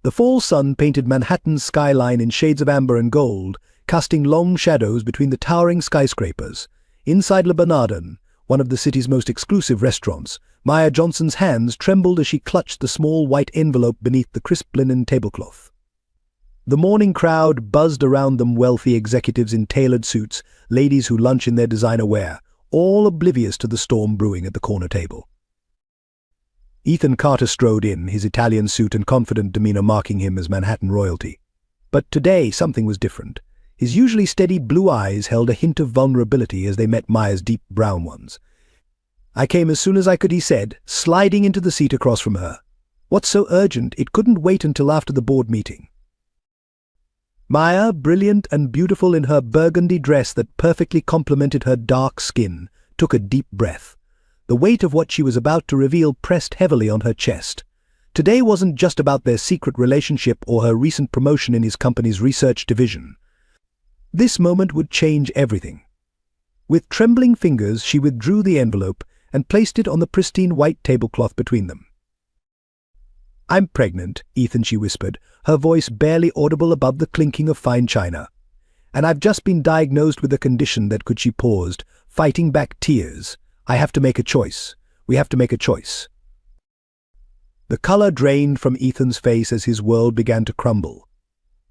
The fall sun painted Manhattan's skyline in shades of amber and gold, casting long shadows between the towering skyscrapers. Inside Le Bernardin, one of the city's most exclusive restaurants, Maya Johnson's hands trembled as she clutched the small white envelope beneath the crisp linen tablecloth. The morning crowd buzzed around them, wealthy executives in tailored suits, ladies who lunch in their designer wear, all oblivious to the storm brewing at the corner table. Ethan Carter strode in, his Italian suit and confident demeanor marking him as Manhattan royalty. But today something was different. His usually steady blue eyes held a hint of vulnerability as they met Maya's deep brown ones. "I came as soon as I could," he said, sliding into the seat across from her. "What's so urgent? It couldn't wait until after the board meeting." Maya, brilliant and beautiful in her burgundy dress that perfectly complemented her dark skin, took a deep breath. The weight of what she was about to reveal pressed heavily on her chest. Today wasn't just about their secret relationship or her recent promotion in his company's research division. This moment would change everything. With trembling fingers, she withdrew the envelope and placed it on the pristine white tablecloth between them. "I'm pregnant, Ethan," she whispered, her voice barely audible above the clinking of fine china. "And I've just been diagnosed with a condition that could," she paused, fighting back tears. "I have to make a choice. We have to make a choice." The color drained from Ethan's face as his world began to crumble.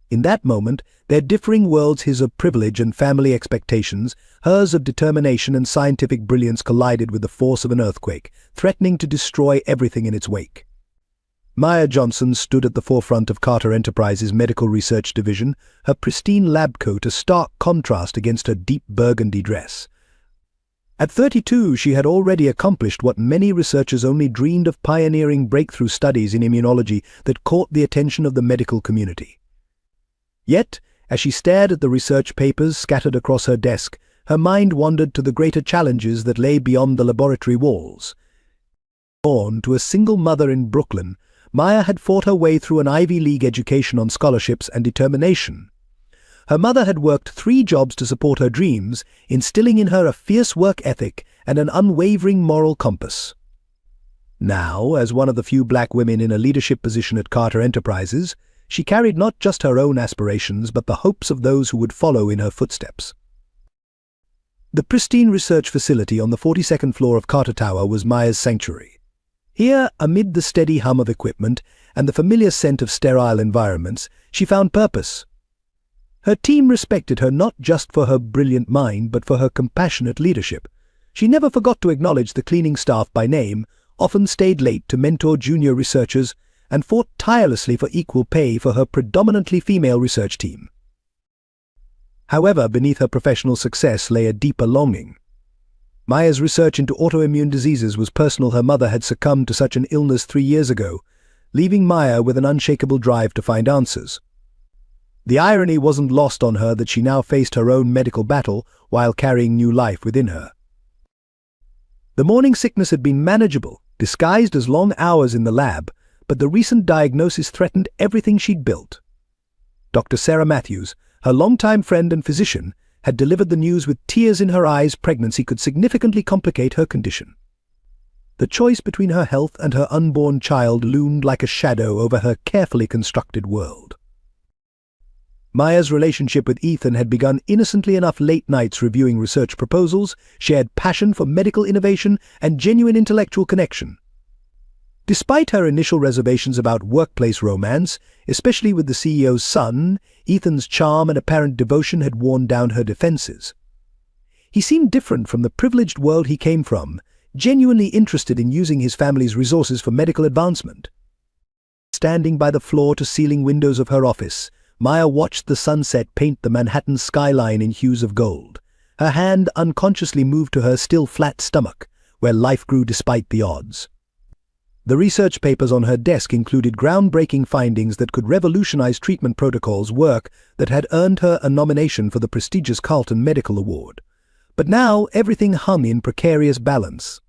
In that moment, their differing worlds, his of privilege and family expectations, hers of determination and scientific brilliance, collided with the force of an earthquake, threatening to destroy everything in its wake. Maya Johnson stood at the forefront of Carter Enterprises' medical research division, her pristine lab coat a stark contrast against her deep burgundy dress. At 32, she had already accomplished what many researchers only dreamed of: pioneering breakthrough studies in immunology that caught the attention of the medical community. Yet, as she stared at the research papers scattered across her desk, her mind wandered to the greater challenges that lay beyond the laboratory walls. Born to a single mother in Brooklyn, Maya had fought her way through an Ivy League education on scholarships and determination. Her mother had worked 3 jobs to support her dreams, instilling in her a fierce work ethic and an unwavering moral compass. Now, as one of the few black women in a leadership position at Carter Enterprises, she carried not just her own aspirations but the hopes of those who would follow in her footsteps. The pristine research facility on the 42nd floor of Carter Tower was Maya's sanctuary. Here, amid the steady hum of equipment and the familiar scent of sterile environments, she found purpose. Her team respected her not just for her brilliant mind but for her compassionate leadership. She never forgot to acknowledge the cleaning staff by name, often stayed late to mentor junior researchers, and fought tirelessly for equal pay for her predominantly female research team. However, beneath her professional success lay a deeper longing. Maya's research into autoimmune diseases was personal. Her mother had succumbed to such an illness 3 years ago, leaving Maya with an unshakable drive to find answers. The irony wasn't lost on her that she now faced her own medical battle while carrying new life within her. The morning sickness had been manageable, disguised as long hours in the lab, but the recent diagnosis threatened everything she'd built. Dr. Sarah Matthews, her longtime friend and physician, had delivered the news with tears in her eyes. Pregnancy could significantly complicate her condition. The choice between her health and her unborn child loomed like a shadow over her carefully constructed world. Maya's relationship with Ethan had begun innocently enough: late nights reviewing research proposals, shared passion for medical innovation, and genuine intellectual connection. Despite her initial reservations about workplace romance, especially with the CEO's son, Ethan's charm and apparent devotion had worn down her defenses. He seemed different from the privileged world he came from, genuinely interested in using his family's resources for medical advancement. Standing by the floor-to-ceiling windows of her office, Maya watched the sunset paint the Manhattan skyline in hues of gold. Her hand unconsciously moved to her still flat stomach, where life grew despite the odds. The research papers on her desk included groundbreaking findings that could revolutionize treatment protocols, work that had earned her a nomination for the prestigious Carlton Medical Award. But now everything hung in precarious balance.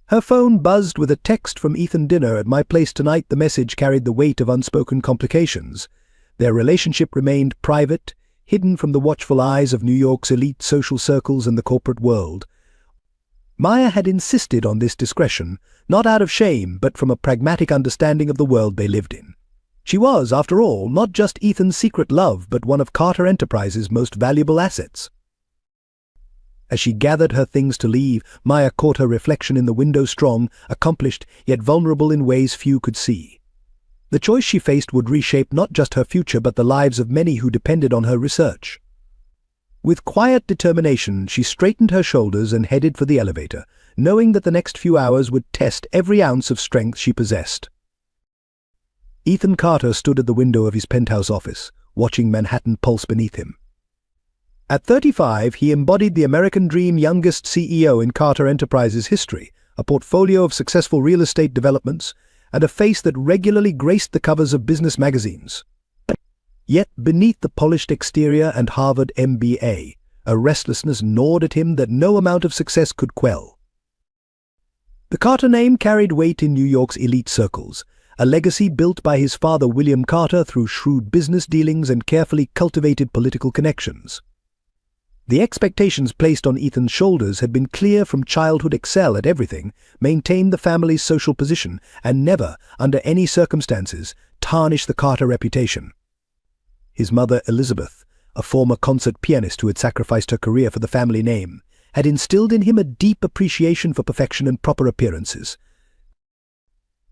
Her phone buzzed with a text from Ethan. "Dinner at my place tonight." The message carried the weight of unspoken complications. Their relationship remained private, hidden from the watchful eyes of New York's elite social circles and the corporate world. Maya had insisted on this discretion, not out of shame, but from a pragmatic understanding of the world they lived in. She was, after all, not just Ethan's secret love, but one of Carter Enterprises' most valuable assets. As she gathered her things to leave, Maya caught her reflection in the window, strong, accomplished, yet vulnerable in ways few could see. The choice she faced would reshape not just her future but the lives of many who depended on her research. With quiet determination, she straightened her shoulders and headed for the elevator, knowing that the next few hours would test every ounce of strength she possessed. Ethan Carter stood at the window of his penthouse office, watching Manhattan pulse beneath him. At 35, he embodied the American dream, youngest CEO in Carter Enterprises history, a portfolio of successful real estate developments, and a face that regularly graced the covers of business magazines. Yet beneath the polished exterior and Harvard MBA, a restlessness gnawed at him that no amount of success could quell. The Carter name carried weight in New York's elite circles, a legacy built by his father William Carter through shrewd business dealings and carefully cultivated political connections. The expectations placed on Ethan's shoulders had been clear from childhood: excel at everything, maintain the family's social position, and never, under any circumstances, tarnish the Carter reputation. His mother, Elizabeth, a former concert pianist who had sacrificed her career for the family name, had instilled in him a deep appreciation for perfection and proper appearances.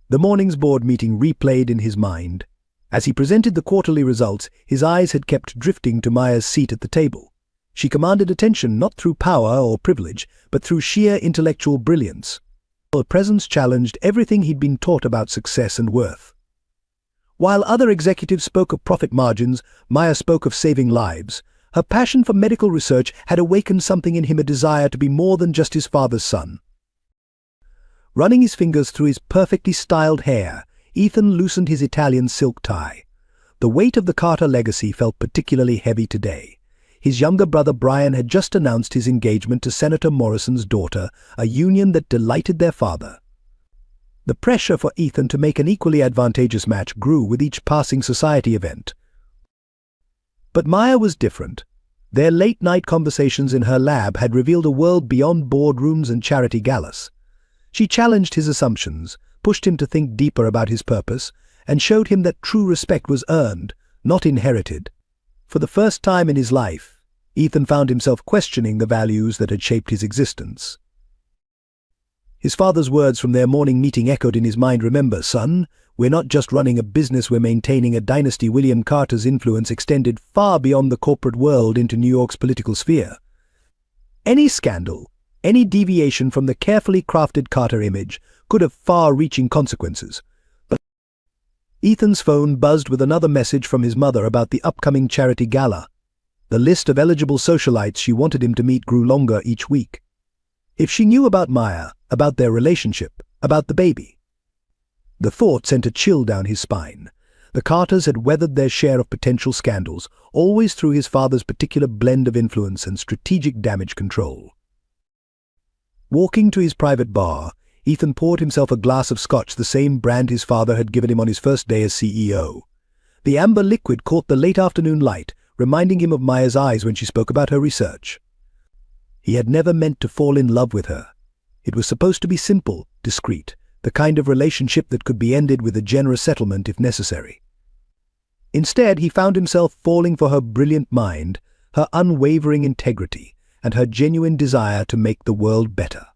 The morning's board meeting replayed in his mind. As he presented the quarterly results, his eyes had kept drifting to Maya's seat at the table. She commanded attention not through power or privilege, but through sheer intellectual brilliance. Her presence challenged everything he'd been taught about success and worth. While other executives spoke of profit margins, Maya spoke of saving lives. Her passion for medical research had awakened something in him, a desire to be more than just his father's son. Running his fingers through his perfectly styled hair, Ethan loosened his Italian silk tie. The weight of the Carter legacy felt particularly heavy today. His younger brother Brian had just announced his engagement to Senator Morrison's daughter, a union that delighted their father. The pressure for Ethan to make an equally advantageous match grew with each passing society event. But Maya was different. Their late-night conversations in her lab had revealed a world beyond boardrooms and charity galas. She challenged his assumptions, pushed him to think deeper about his purpose, and showed him that true respect was earned, not inherited. For the first time in his life, Ethan found himself questioning the values that had shaped his existence. His father's words from their morning meeting echoed in his mind. "Remember, son, we're not just running a business, we're maintaining a dynasty." William Carter's influence extended far beyond the corporate world into New York's political sphere. Any scandal, any deviation from the carefully crafted Carter image could have far-reaching consequences. But Ethan's phone buzzed with another message from his mother about the upcoming charity gala. The list of eligible socialites she wanted him to meet grew longer each week. If she knew about Maya, about their relationship, about the baby. The thought sent a chill down his spine. The Carters had weathered their share of potential scandals, always through his father's particular blend of influence and strategic damage control. Walking to his private bar, Ethan poured himself a glass of scotch, the same brand his father had given him on his first day as CEO. The amber liquid caught the late afternoon light, reminding him of Maya's eyes when she spoke about her research. He had never meant to fall in love with her. It was supposed to be simple, discreet, the kind of relationship that could be ended with a generous settlement if necessary. Instead, he found himself falling for her brilliant mind, her unwavering integrity, and her genuine desire to make the world better.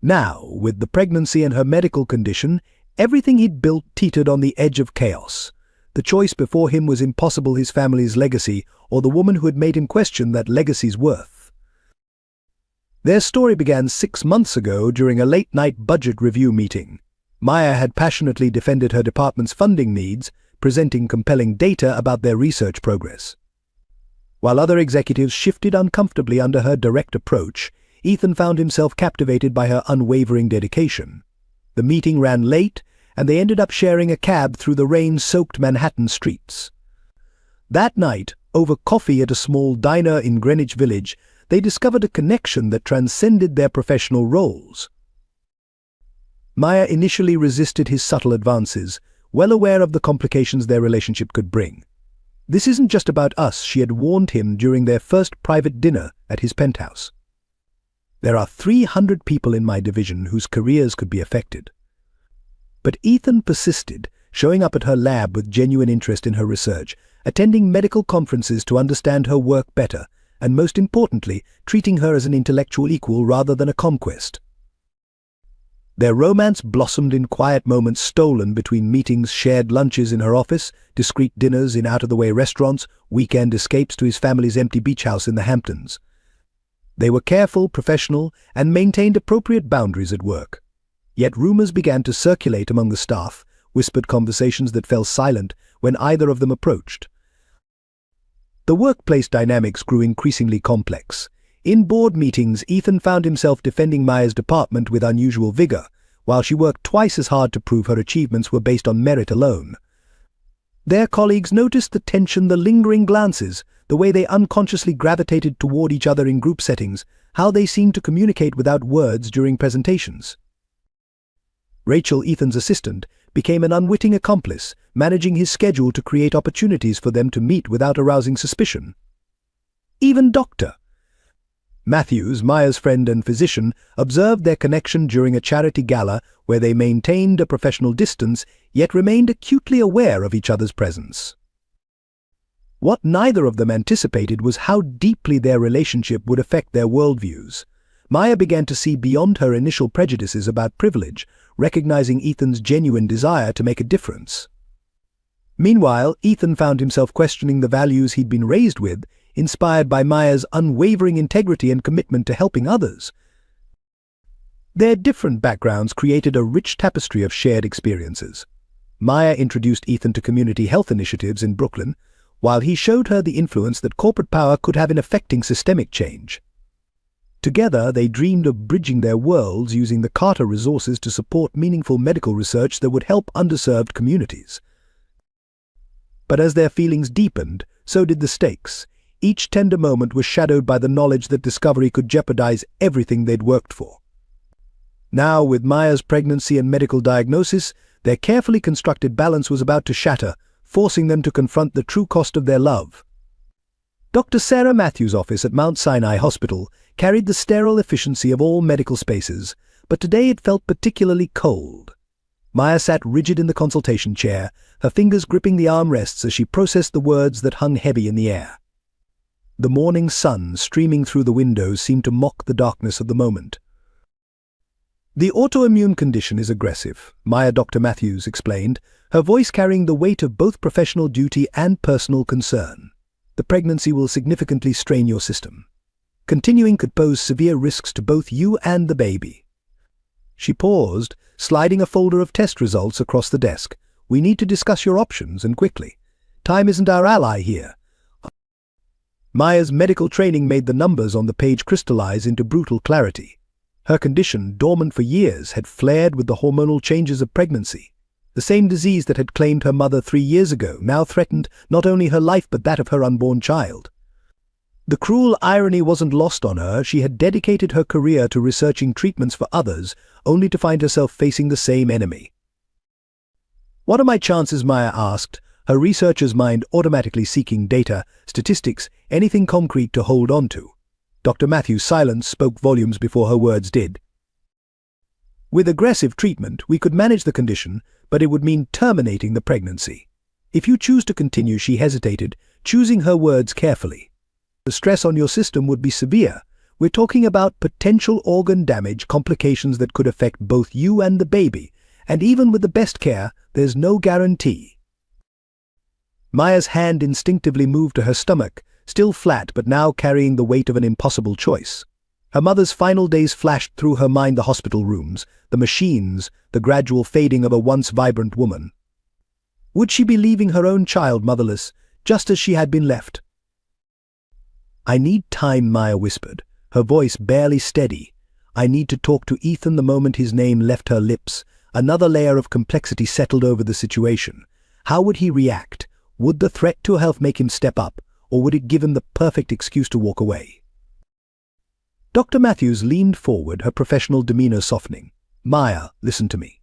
Now, with the pregnancy and her medical condition, everything he'd built teetered on the edge of chaos. The choice before him was impossible: his family's legacy, or the woman who had made him question that legacy's worth. Their story began 6 months ago during a late-night budget review meeting. Maya had passionately defended her department's funding needs, presenting compelling data about their research progress. While other executives shifted uncomfortably under her direct approach, Ethan found himself captivated by her unwavering dedication. The meeting ran late, and they ended up sharing a cab through the rain-soaked Manhattan streets. That night, over coffee at a small diner in Greenwich Village, they discovered a connection that transcended their professional roles. Maya initially resisted his subtle advances, well aware of the complications their relationship could bring. "This isn't just about us," she had warned him during their first private dinner at his penthouse. "There are 300 people in my division whose careers could be affected." But Ethan persisted, showing up at her lab with genuine interest in her research, attending medical conferences to understand her work better, and most importantly, treating her as an intellectual equal rather than a conquest. Their romance blossomed in quiet moments stolen between meetings, shared lunches in her office, discreet dinners in out-of-the-way restaurants, weekend escapes to his family's empty beach house in the Hamptons. They were careful, professional, and maintained appropriate boundaries at work. Yet rumors began to circulate among the staff, whispered conversations that fell silent when either of them approached. The workplace dynamics grew increasingly complex. In board meetings, Ethan found himself defending Maya's department with unusual vigor, while she worked twice as hard to prove her achievements were based on merit alone. Their colleagues noticed the tension, the lingering glances, the way they unconsciously gravitated toward each other in group settings, how they seemed to communicate without words during presentations. Rachel, Ethan's assistant, became an unwitting accomplice, managing his schedule to create opportunities for them to meet without arousing suspicion. Even Dr. Matthews, Maya's friend and physician, observed their connection during a charity gala where they maintained a professional distance yet remained acutely aware of each other's presence. What neither of them anticipated was how deeply their relationship would affect their worldviews. Maya began to see beyond her initial prejudices about privilege, recognizing Ethan's genuine desire to make a difference. Meanwhile, Ethan found himself questioning the values he'd been raised with, inspired by Maya's unwavering integrity and commitment to helping others. Their different backgrounds created a rich tapestry of shared experiences. Maya introduced Ethan to community health initiatives in Brooklyn, while he showed her the influence that corporate power could have in affecting systemic change. Together, they dreamed of bridging their worlds using the Carter resources to support meaningful medical research that would help underserved communities. But as their feelings deepened, so did the stakes. Each tender moment was shadowed by the knowledge that discovery could jeopardize everything they'd worked for. Now, with Maya's pregnancy and medical diagnosis, their carefully constructed balance was about to shatter, forcing them to confront the true cost of their love. Dr. Sarah Matthews' office at Mount Sinai Hospital carried the sterile efficiency of all medical spaces, but today it felt particularly cold. Maya sat rigid in the consultation chair, her fingers gripping the armrests as she processed the words that hung heavy in the air. The morning sun streaming through the windows seemed to mock the darkness of the moment. The autoimmune condition is aggressive, Dr. Matthews explained, her voice carrying the weight of both professional duty and personal concern. The pregnancy will significantly strain your system. Continuing could pose severe risks to both you and the baby. She paused, sliding a folder of test results across the desk. We need to discuss your options, and quickly. Time isn't our ally here. Maya's medical training made the numbers on the page crystallize into brutal clarity. Her condition, dormant for years, had flared with the hormonal changes of pregnancy. The same disease that had claimed her mother 3 years ago now threatened not only her life but that of her unborn child. The cruel irony wasn't lost on her. She had dedicated her career to researching treatments for others, only to find herself facing the same enemy. What are my chances, Maya asked, her researcher's mind automatically seeking data, statistics, anything concrete to hold on to. Dr. Matthews' silence spoke volumes before her words did. With aggressive treatment, we could manage the condition, but it would mean terminating the pregnancy. If you choose to continue, she hesitated, choosing her words carefully. The stress on your system would be severe. We're talking about potential organ damage, complications that could affect both you and the baby, and even with the best care, there's no guarantee. Maya's hand instinctively moved to her stomach, still flat but now carrying the weight of an impossible choice. Her mother's final days flashed through her mind, the hospital rooms, the machines, the gradual fading of a once vibrant woman. Would she be leaving her own child motherless, just as she had been left? I need time, Maya whispered, her voice barely steady. I need to talk to Ethan the moment his name left her lips. Another layer of complexity settled over the situation. How would he react? Would the threat to her health make him step up, or would it give him the perfect excuse to walk away? Dr. Matthews leaned forward, her professional demeanor softening. Maya, listen to me.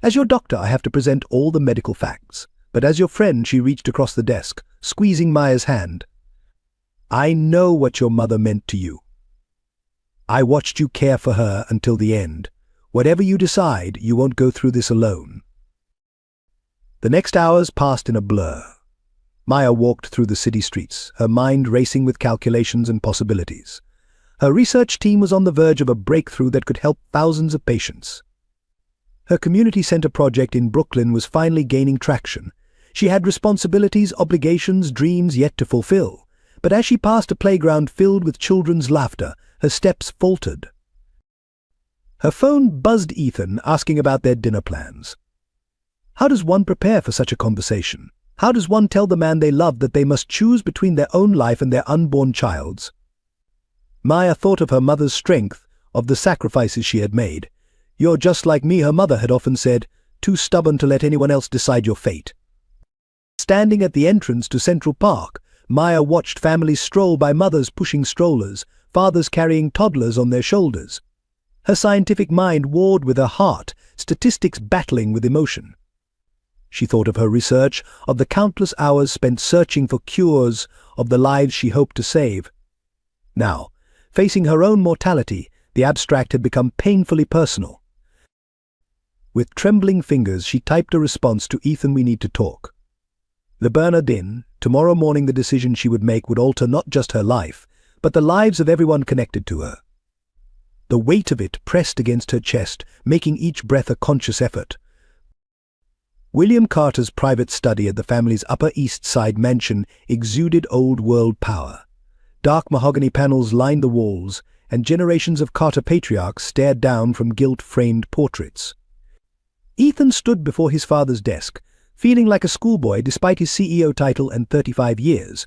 As your doctor, I have to present all the medical facts. But as your friend, she reached across the desk, squeezing Maya's hand. I know what your mother meant to you. I watched you care for her until the end. Whatever you decide, you won't go through this alone. The next hours passed in a blur. Maya walked through the city streets, her mind racing with calculations and possibilities. Her research team was on the verge of a breakthrough that could help thousands of patients. Her community center project in Brooklyn was finally gaining traction. She had responsibilities, obligations, dreams yet to fulfill. But as she passed a playground filled with children's laughter, her steps faltered. Her phone buzzed Ethan, asking about their dinner plans. How does one prepare for such a conversation? How does one tell the man they love that they must choose between their own life and their unborn child's? Maya thought of her mother's strength, of the sacrifices she had made. "You're just like me," her mother had often said, "too stubborn to let anyone else decide your fate." Standing at the entrance to Central Park, Maya watched families stroll by, mothers pushing strollers, fathers carrying toddlers on their shoulders. Her scientific mind warred with her heart, statistics battling with emotion. She thought of her research, of the countless hours spent searching for cures, of the lives she hoped to save. Now, facing her own mortality, the abstract had become painfully personal. With trembling fingers, she typed a response to Ethan: "We need to talk." Le Bernardin, tomorrow morning the decision she would make would alter not just her life, but the lives of everyone connected to her. The weight of it pressed against her chest, making each breath a conscious effort. William Carter's private study at the family's Upper East Side mansion exuded old-world power. Dark mahogany panels lined the walls, and generations of Carter patriarchs stared down from gilt-framed portraits. Ethan stood before his father's desk, feeling like a schoolboy despite his CEO title and 35 years.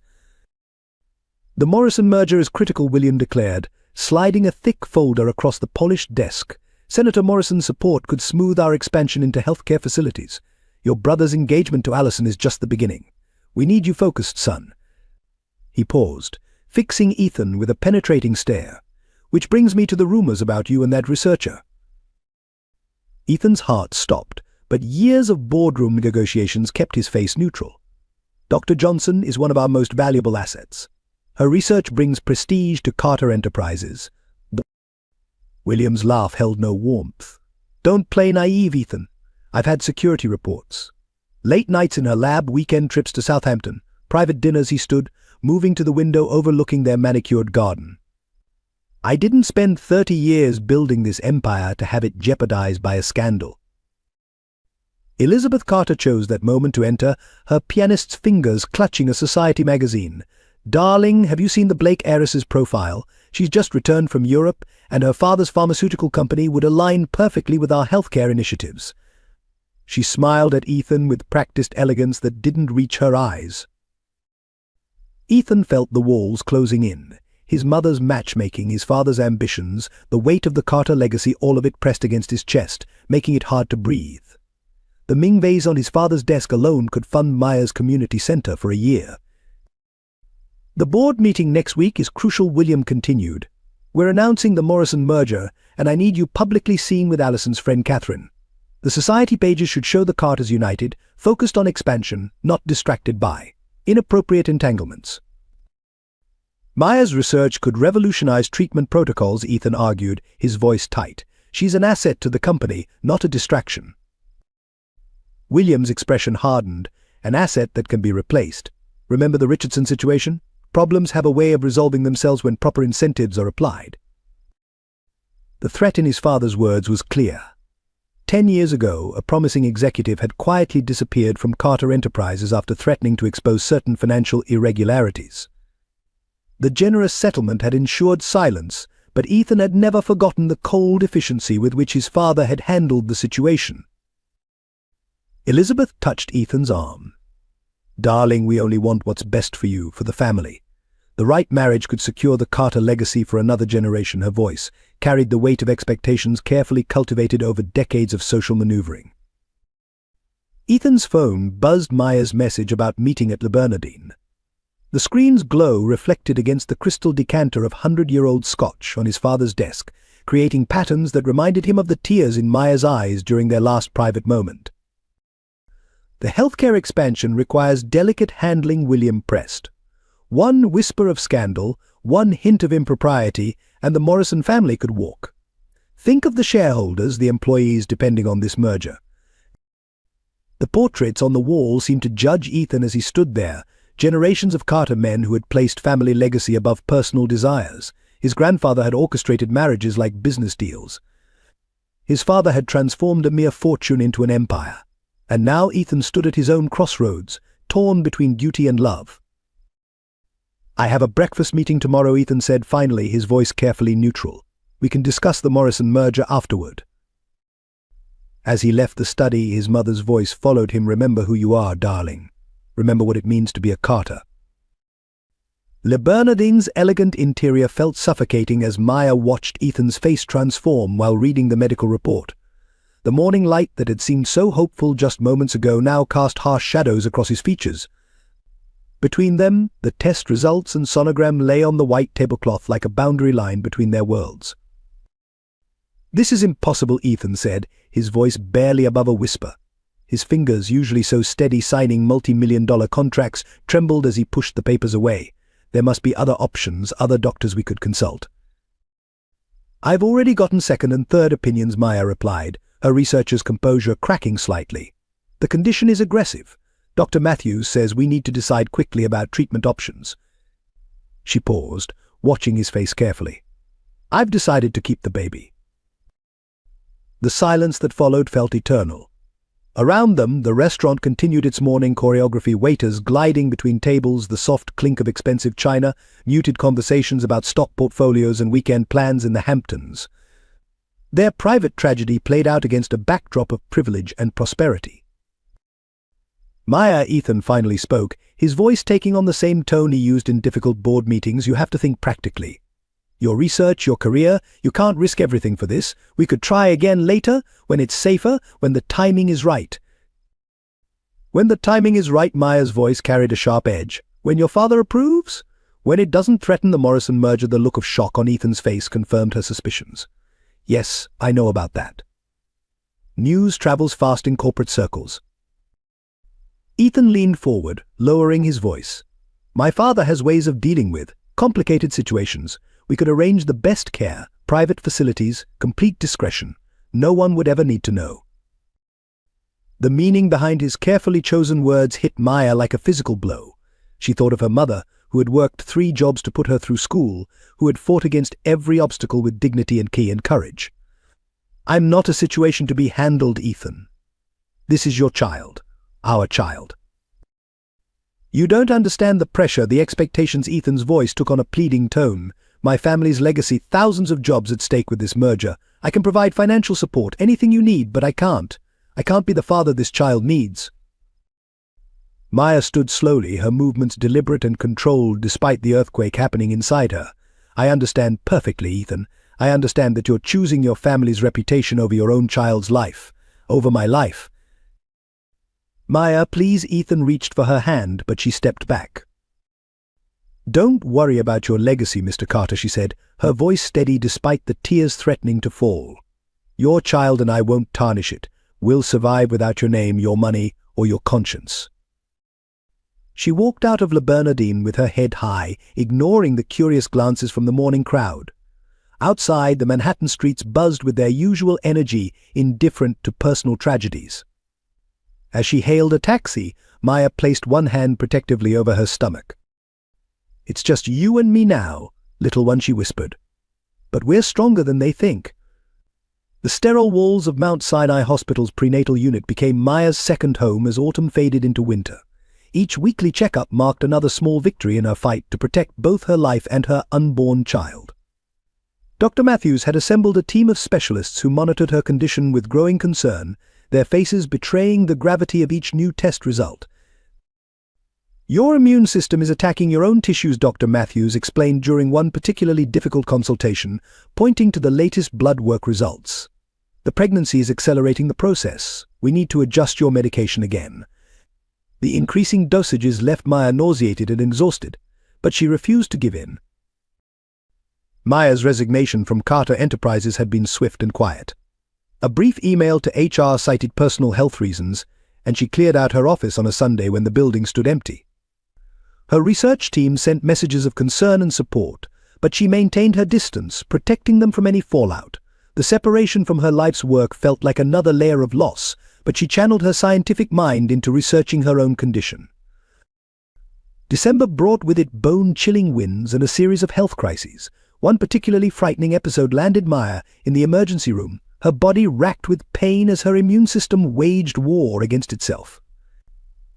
"The Morrison merger is critical," William declared, sliding a thick folder across the polished desk. "Senator Morrison's support could smooth our expansion into healthcare facilities. Your brother's engagement to Allison is just the beginning. We need you focused, son." He paused, fixing Ethan with a penetrating stare. "Which brings me to the rumors about you and that researcher." Ethan's heart stopped, but years of boardroom negotiations kept his face neutral. "Dr. Johnson is one of our most valuable assets. Her research brings prestige to Carter Enterprises." William's laugh held no warmth. "Don't play naive, Ethan. I've had security reports. Late nights in her lab, weekend trips to Southampton, private dinners," he stood, moving to the window overlooking their manicured garden. "I didn't spend 30 years building this empire to have it jeopardized by a scandal." Elizabeth Carter chose that moment to enter, her pianist's fingers clutching a society magazine. "Darling, have you seen the Blake heiress's profile? She's just returned from Europe, and her father's pharmaceutical company would align perfectly with our healthcare initiatives." She smiled at Ethan with practiced elegance that didn't reach her eyes. Ethan felt the walls closing in. His mother's matchmaking, his father's ambitions, the weight of the Carter legacy, all of it pressed against his chest, making it hard to breathe. The Ming vase on his father's desk alone could fund Maya's community center for a year. "The board meeting next week is crucial," William continued. "We're announcing the Morrison merger, and I need you publicly seen with Allison's friend Catherine. The society pages should show the Carters united, focused on expansion, not distracted by inappropriate entanglements." "Maya's research could revolutionize treatment protocols," Ethan argued, his voice tight. "She's an asset to the company, not a distraction." William's expression hardened. "An asset that can be replaced. Remember the Richardson situation? Problems have a way of resolving themselves when proper incentives are applied." The threat in his father's words was clear. 10 years ago, a promising executive had quietly disappeared from Carter Enterprises after threatening to expose certain financial irregularities. The generous settlement had ensured silence, but Ethan had never forgotten the cold efficiency with which his father had handled the situation. Elizabeth touched Ethan's arm. "Darling, we only want what's best for you, for the family. The right marriage could secure the Carter legacy for another generation." Her voice carried the weight of expectations carefully cultivated over decades of social maneuvering. Ethan's phone buzzed Maya's message about meeting at Le Bernardin. The screen's glow reflected against the crystal decanter of 100-year-old Scotch on his father's desk, creating patterns that reminded him of the tears in Maya's eyes during their last private moment. "The healthcare expansion requires delicate handling," William pressed. "One whisper of scandal, one hint of impropriety, and the Morrison family could walk. Think of the shareholders, the employees depending on this merger." The portraits on the wall seemed to judge Ethan as he stood there, generations of Carter men who had placed family legacy above personal desires. His grandfather had orchestrated marriages like business deals. His father had transformed a mere fortune into an empire. And now Ethan stood at his own crossroads, torn between duty and love. "I have a breakfast meeting tomorrow," Ethan said finally, his voice carefully neutral. "We can discuss the Morrison merger afterward." As he left the study, his mother's voice followed him. "Remember who you are, darling. Remember what it means to be a Carter." Le Bernardine's elegant interior felt suffocating as Maya watched Ethan's face transform while reading the medical report. The morning light that had seemed so hopeful just moments ago now cast harsh shadows across his features. Between them, the test results and sonogram lay on the white tablecloth like a boundary line between their worlds. "This is impossible," Ethan said, his voice barely above a whisper. His fingers, usually so steady signing multi-million-dollar contracts, trembled as he pushed the papers away. "There must be other options, other doctors we could consult." "I've already gotten second and third opinions," Maya replied, her researcher's composure cracking slightly. "The condition is aggressive. Dr. Matthews says we need to decide quickly about treatment options." She paused, watching his face carefully. "I've decided to keep the baby." The silence that followed felt eternal. Around them, the restaurant continued its morning choreography, waiters gliding between tables, the soft clink of expensive china, muted conversations about stock portfolios and weekend plans in the Hamptons. Their private tragedy played out against a backdrop of privilege and prosperity. "Maya," Ethan finally spoke, his voice taking on the same tone he used in difficult board meetings. "You have to think practically. Your research, your career, you can't risk everything for this. We could try again later, when it's safer, when the timing is right." "When the timing is right," Maya's voice carried a sharp edge. "When your father approves? When it doesn't threaten the Morrison merger." The look of shock on Ethan's face confirmed her suspicions. "Yes, I know about that." News travels fast in corporate circles. Ethan leaned forward, lowering his voice. "My father has ways of dealing with complicated situations. We could arrange the best care, private facilities, complete discretion. No one would ever need to know." The meaning behind his carefully chosen words hit Maya like a physical blow. She thought of her mother, who had worked 3 jobs to put her through school, who had fought against every obstacle with dignity and courage. "I'm not a situation to be handled, Ethan. This is your child, our child." "You don't understand the pressure, the expectations." Ethan's voice took on a pleading tone. "My family's legacy, thousands of jobs at stake with this merger. I can provide financial support, anything you need, but I can't. I can't be the father this child needs." Maya stood slowly, her movements deliberate and controlled despite the earthquake happening inside her. "I understand perfectly, Ethan. I understand that you're choosing your family's reputation over your own child's life, over my life." "Maya, please." Ethan reached for her hand, but she stepped back. "Don't worry about your legacy, Mr. Carter," she said, her voice steady despite the tears threatening to fall. "Your child and I won't tarnish it. We'll survive without your name, your money, or your conscience." She walked out of Le Bernardine with her head high, ignoring the curious glances from the morning crowd. Outside, the Manhattan streets buzzed with their usual energy, indifferent to personal tragedies. As she hailed a taxi, Maya placed one hand protectively over her stomach. "It's just you and me now, little one," she whispered. "But we're stronger than they think." The sterile walls of Mount Sinai Hospital's prenatal unit became Maya's second home as autumn faded into winter. Each weekly checkup marked another small victory in her fight to protect both her life and her unborn child. Dr. Matthews had assembled a team of specialists who monitored her condition with growing concern, their faces betraying the gravity of each new test result. "Your immune system is attacking your own tissues," Dr. Matthews explained during one particularly difficult consultation, pointing to the latest blood work results. "The pregnancy is accelerating the process. We need to adjust your medication again." The increasing dosages left Maya nauseated and exhausted, but she refused to give in. Maya's resignation from Carter Enterprises had been swift and quiet. A brief email to HR cited personal health reasons, and she cleared out her office on a Sunday when the building stood empty. Her research team sent messages of concern and support, but she maintained her distance, protecting them from any fallout. The separation from her life's work felt like another layer of loss, but she channeled her scientific mind into researching her own condition. December brought with it bone-chilling winds and a series of health crises. One particularly frightening episode landed Maya in the emergency room, her body racked with pain as her immune system waged war against itself.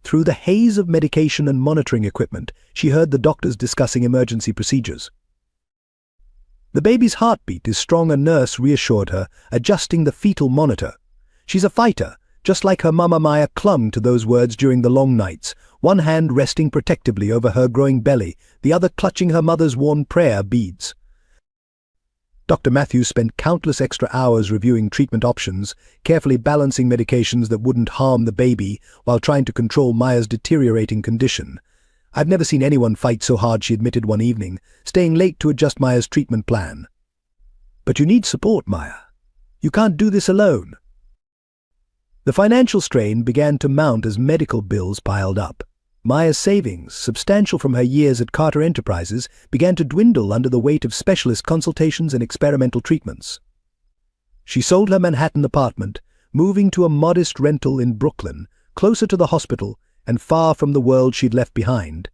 Through the haze of medication and monitoring equipment, she heard the doctors discussing emergency procedures. "The baby's heartbeat is strong," a nurse reassured her, adjusting the fetal monitor. "She's a fighter." Just like her mama, Maya clung to those words during the long nights, one hand resting protectively over her growing belly, the other clutching her mother's worn prayer beads. Dr. Matthews spent countless extra hours reviewing treatment options, carefully balancing medications that wouldn't harm the baby while trying to control Maya's deteriorating condition. "I've never seen anyone fight so hard," she admitted one evening, staying late to adjust Maya's treatment plan. "But you need support, Maya. You can't do this alone." The financial strain began to mount as medical bills piled up. Maya's savings, substantial from her years at Carter Enterprises, began to dwindle under the weight of specialist consultations and experimental treatments. She sold her Manhattan apartment, moving to a modest rental in Brooklyn, closer to the hospital and far from the world she'd left behind.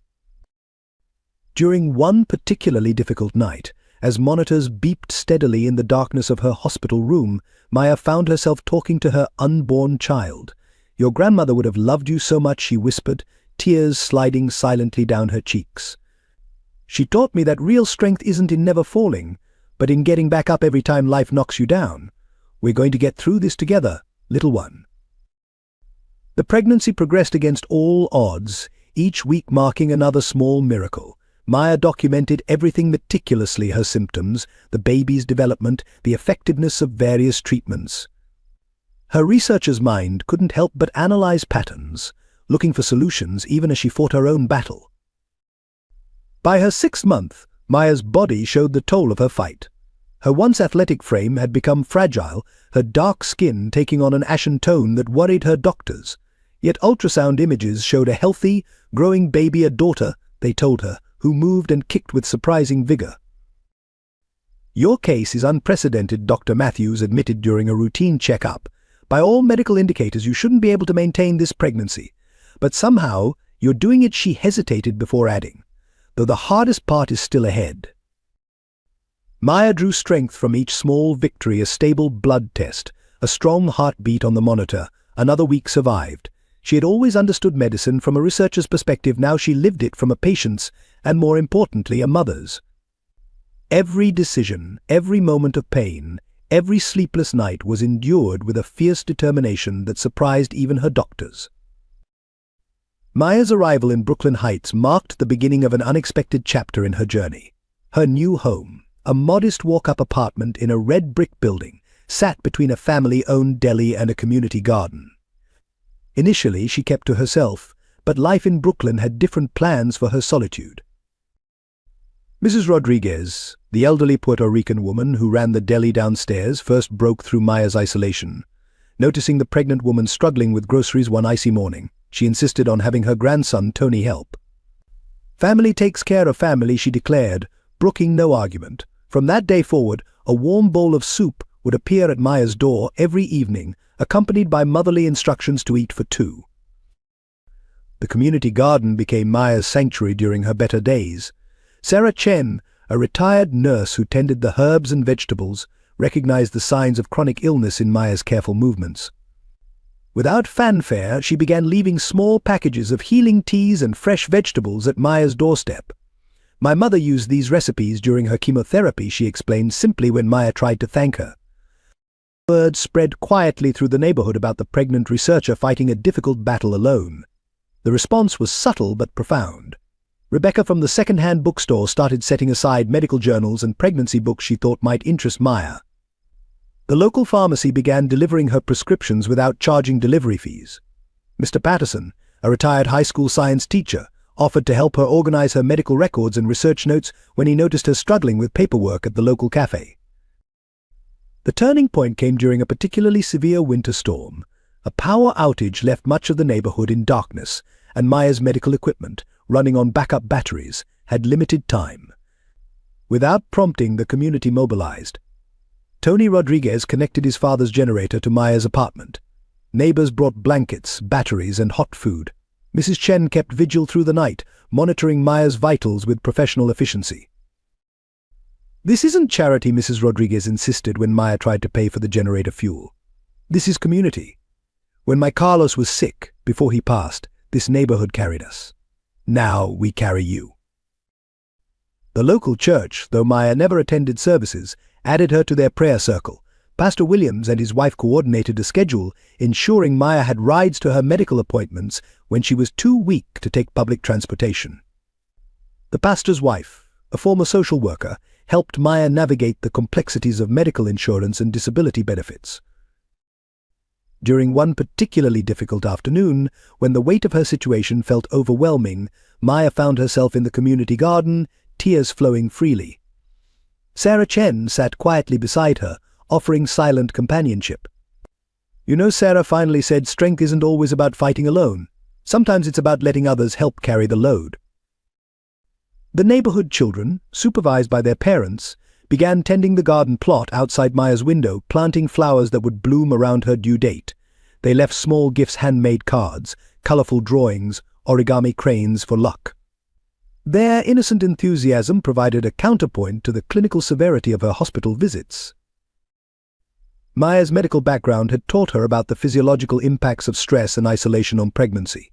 During one particularly difficult night, as monitors beeped steadily in the darkness of her hospital room, Maya found herself talking to her unborn child. "Your grandmother would have loved you so much," she whispered, tears sliding silently down her cheeks. "She taught me that real strength isn't in never falling, but in getting back up every time life knocks you down. We're going to get through this together, little one." The pregnancy progressed against all odds, each week marking another small miracle. Maya documented everything meticulously: her symptoms, the baby's development, the effectiveness of various treatments. Her researcher's mind couldn't help but analyze patterns, looking for solutions even as she fought her own battle. By her 6th month, Maya's body showed the toll of her fight. Her once athletic frame had become fragile, her dark skin taking on an ashen tone that worried her doctors. Yet ultrasound images showed a healthy, growing baby, a daughter, they told her, who moved and kicked with surprising vigor. "Your case is unprecedented," Dr. Matthews admitted during a routine checkup. "By all medical indicators, you shouldn't be able to maintain this pregnancy. But somehow, you're doing it," she hesitated before adding, "though the hardest part is still ahead." Maya drew strength from each small victory: a stable blood test, a strong heartbeat on the monitor. Another week survived. She had always understood medicine from a researcher's perspective. Now she lived it from a patient's, and more importantly, a mother's. Every decision, every moment of pain, every sleepless night was endured with a fierce determination that surprised even her doctors. Maya's arrival in Brooklyn Heights marked the beginning of an unexpected chapter in her journey. Her new home, a modest walk-up apartment in a red brick building, sat between a family-owned deli and a community garden. Initially, she kept to herself, but life in Brooklyn had different plans for her solitude. Mrs. Rodriguez, the elderly Puerto Rican woman who ran the deli downstairs, first broke through Maya's isolation. Noticing the pregnant woman struggling with groceries one icy morning, she insisted on having her grandson Tony help. "Family takes care of family," she declared, brooking no argument. From that day forward, a warm bowl of soup would appear at Maya's door every evening, accompanied by motherly instructions to eat for two. The community garden became Maya's sanctuary during her better days. Sarah Chen, a retired nurse who tended the herbs and vegetables, recognized the signs of chronic illness in Maya's careful movements. Without fanfare, she began leaving small packages of healing teas and fresh vegetables at Maya's doorstep. "My mother used these recipes during her chemotherapy," she explained simply when Maya tried to thank her. Word spread quietly through the neighborhood about the pregnant researcher fighting a difficult battle alone. The response was subtle but profound. Rebecca from the second-hand bookstore started setting aside medical journals and pregnancy books she thought might interest Maya. The local pharmacy began delivering her prescriptions without charging delivery fees. Mr. Patterson, a retired high school science teacher, offered to help her organize her medical records and research notes when he noticed her struggling with paperwork at the local cafe. The turning point came during a particularly severe winter storm. A power outage left much of the neighborhood in darkness, and Maya's medical equipment, running on backup batteries, had limited time. Without prompting, the community mobilized. Tony Rodriguez connected his father's generator to Maya's apartment. Neighbors brought blankets, batteries, and hot food. Mrs. Chen kept vigil through the night, monitoring Maya's vitals with professional efficiency. "This isn't charity," Mrs. Rodriguez insisted when Maya tried to pay for the generator fuel. "This is community. When my Carlos was sick, before he passed, this neighborhood carried us. Now we carry you." The local church, though Maya never attended services, added her to their prayer circle. Pastor Williams and his wife coordinated a schedule, ensuring Maya had rides to her medical appointments when she was too weak to take public transportation. The pastor's wife, a former social worker, helped Maya navigate the complexities of medical insurance and disability benefits. During one particularly difficult afternoon, when the weight of her situation felt overwhelming, Maya found herself in the community garden, tears flowing freely. Sarah Chen sat quietly beside her, offering silent companionship. "You know," Sarah finally said, "strength isn't always about fighting alone. Sometimes it's about letting others help carry the load." The neighborhood children, supervised by their parents, began tending the garden plot outside Maya's window, planting flowers that would bloom around her due date. They left small gifts, handmade cards, colorful drawings, origami cranes for luck. Their innocent enthusiasm provided a counterpoint to the clinical severity of her hospital visits. Maya's medical background had taught her about the physiological impacts of stress and isolation on pregnancy.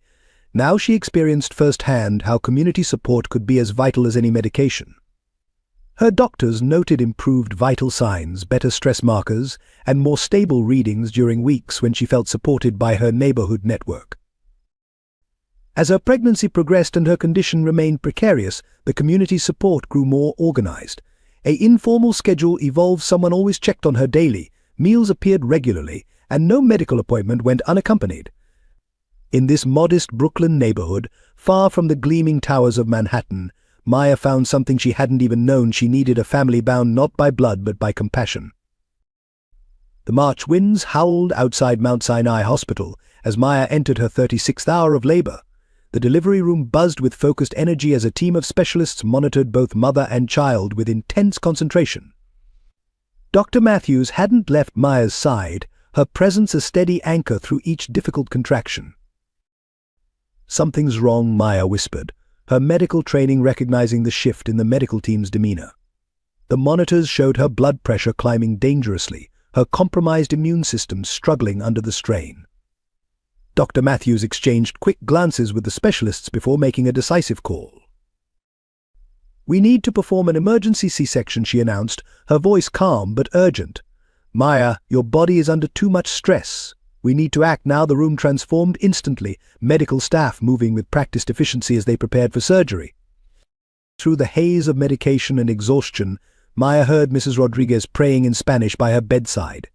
Now she experienced firsthand how community support could be as vital as any medication. Her doctors noted improved vital signs, better stress markers, and more stable readings during weeks when she felt supported by her neighborhood network. As her pregnancy progressed and her condition remained precarious, the community support grew more organized. An informal schedule evolved. Someone always checked on her daily, meals appeared regularly, and no medical appointment went unaccompanied. In this modest Brooklyn neighborhood, far from the gleaming towers of Manhattan, Maya found something she hadn't even known she needed: a family bound not by blood but by compassion. The March winds howled outside Mount Sinai Hospital as Maya entered her 36th hour of labor. The delivery room buzzed with focused energy as a team of specialists monitored both mother and child with intense concentration. Dr. Matthews hadn't left Maya's side, her presence a steady anchor through each difficult contraction. "Something's wrong," Maya whispered, her medical training recognizing the shift in the medical team's demeanor. The monitors showed her blood pressure climbing dangerously, her compromised immune system struggling under the strain. Dr. Matthews exchanged quick glances with the specialists before making a decisive call. "We need to perform an emergency C-section," she announced, her voice calm but urgent. "Maya, your body is under too much stress. We need to act now." The room transformed instantly, medical staff moving with practiced efficiency as they prepared for surgery. Through the haze of medication and exhaustion, Maya heard Mrs. Rodriguez praying in Spanish by her bedside.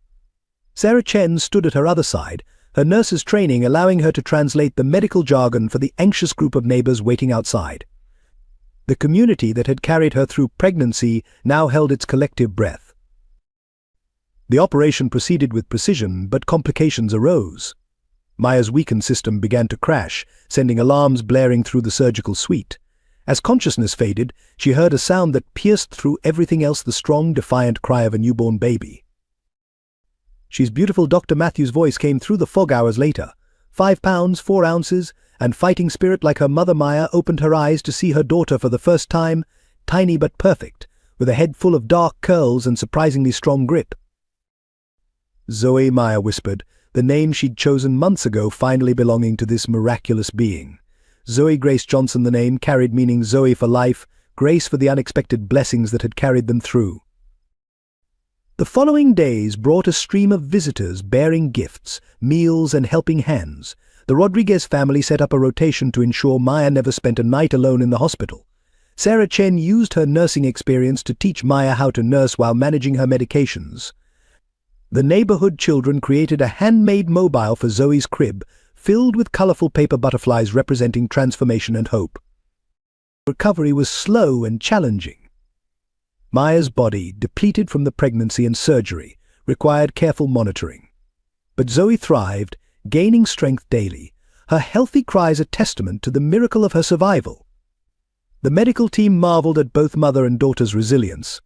Sarah Chen stood at her other side, her nurse's training allowing her to translate the medical jargon for the anxious group of neighbors waiting outside. The community that had carried her through pregnancy now held its collective breath. The operation proceeded with precision, but complications arose. Maya's weakened system began to crash, sending alarms blaring through the surgical suite. As consciousness faded, she heard a sound that pierced through everything else: the strong, defiant cry of a newborn baby. "She's beautiful." Dr. Matthews' voice came through the fog hours later. 5 pounds, 4 ounces, and fighting spirit like her mother. Maya opened her eyes to see her daughter for the first time, tiny but perfect, with a head full of dark curls and surprisingly strong grip. "Zoe," Maya whispered, the name she'd chosen months ago finally belonging to this miraculous being. Zoe Grace Johnson. The name carried meaning: Zoe for life, grace for the unexpected blessings that had carried them through. The following days brought a stream of visitors bearing gifts, meals, and helping hands. The Rodriguez family set up a rotation to ensure Maya never spent a night alone in the hospital. Sarah Chen used her nursing experience to teach Maya how to nurse while managing her medications. The neighborhood children created a handmade mobile for Zoe's crib, filled with colorful paper butterflies representing transformation and hope. Recovery was slow and challenging. Maya's body, depleted from the pregnancy and surgery, required careful monitoring. But Zoe thrived, gaining strength daily, her healthy cries a testament to the miracle of her survival. The medical team marveled at both mother and daughter's resilience.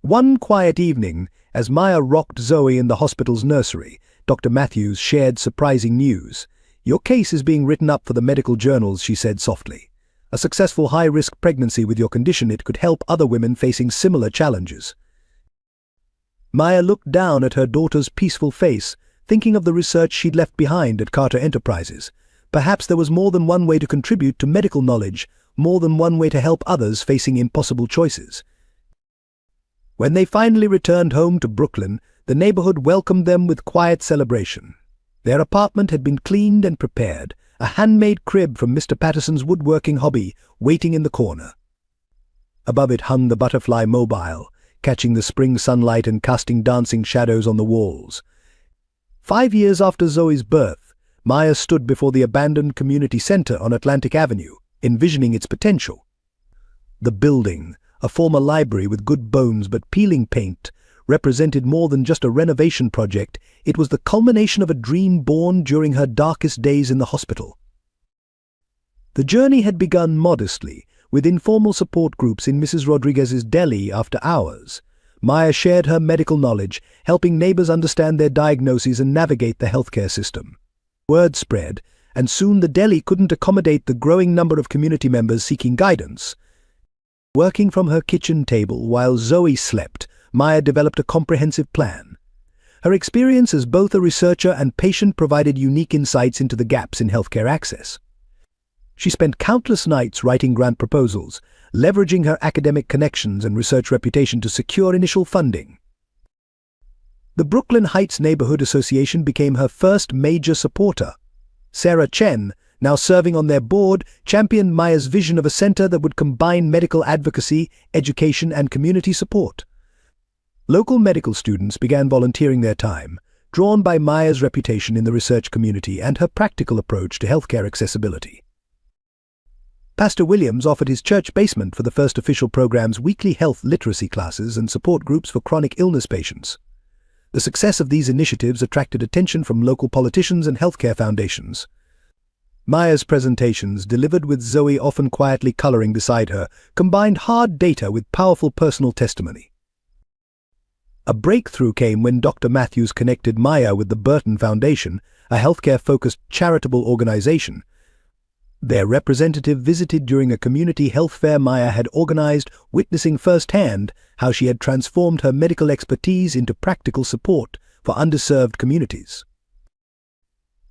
One quiet evening, as Maya rocked Zoe in the hospital's nursery, Dr. Matthews shared surprising news. "Your case is being written up for the medical journals," she said softly. "A successful high-risk pregnancy with your condition, it could help other women facing similar challenges." Maya looked down at her daughter's peaceful face, thinking of the research she'd left behind at Carter Enterprises. Perhaps there was more than one way to contribute to medical knowledge, more than one way to help others facing impossible choices. When they finally returned home to Brooklyn, the neighborhood welcomed them with quiet celebration. Their apartment had been cleaned and prepared, a handmade crib from Mr. Patterson's woodworking hobby waiting in the corner. Above it hung the butterfly mobile, catching the spring sunlight and casting dancing shadows on the walls. 5 years after Zoe's birth, Maya stood before the abandoned community center on Atlantic Avenue, envisioning its potential. The building, a former library with good bones but peeling paint, represented more than just a renovation project. It was the culmination of a dream born during her darkest days in the hospital. The journey had begun modestly, with informal support groups in Mrs. Rodriguez's deli after hours. Maya shared her medical knowledge, helping neighbors understand their diagnoses and navigate the healthcare system. Word spread, and soon the deli couldn't accommodate the growing number of community members seeking guidance. Working from her kitchen table while Zoe slept, Maya developed a comprehensive plan. Her experience as both a researcher and patient provided unique insights into the gaps in healthcare access. She spent countless nights writing grant proposals, leveraging her academic connections and research reputation to secure initial funding. The Brooklyn Heights Neighborhood Association became her first major supporter. Sarah Chen, now serving on their board, championed Maya's vision of a center that would combine medical advocacy, education, and community support. Local medical students began volunteering their time, drawn by Maya's reputation in the research community and her practical approach to healthcare accessibility. Pastor Williams offered his church basement for the first official program's weekly health literacy classes and support groups for chronic illness patients. The success of these initiatives attracted attention from local politicians and healthcare foundations. Maya's presentations, delivered with Zoe often quietly coloring beside her, combined hard data with powerful personal testimony. A breakthrough came when Dr. Matthews connected Maya with the Burton Foundation, a healthcare-focused charitable organization. Their representative visited during a community health fair Maya had organized, witnessing firsthand how she had transformed her medical expertise into practical support for underserved communities.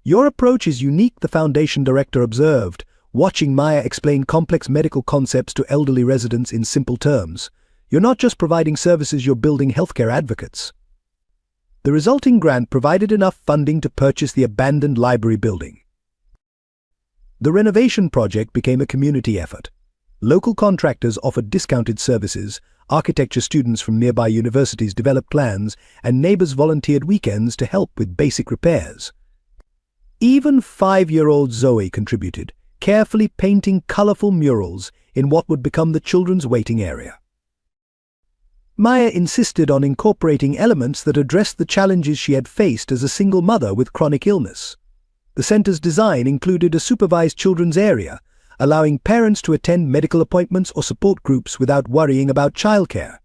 "Your approach is unique," the foundation director observed, watching Maya explain complex medical concepts to elderly residents in simple terms. "You're not just providing services, you're building healthcare advocates." The resulting grant provided enough funding to purchase the abandoned library building. The renovation project became a community effort. Local contractors offered discounted services, architecture students from nearby universities developed plans, and neighbors volunteered weekends to help with basic repairs. Even 5-year-old Zoe contributed, carefully painting colorful murals in what would become the children's waiting area. Maya insisted on incorporating elements that addressed the challenges she had faced as a single mother with chronic illness. The center's design included a supervised children's area, allowing parents to attend medical appointments or support groups without worrying about childcare.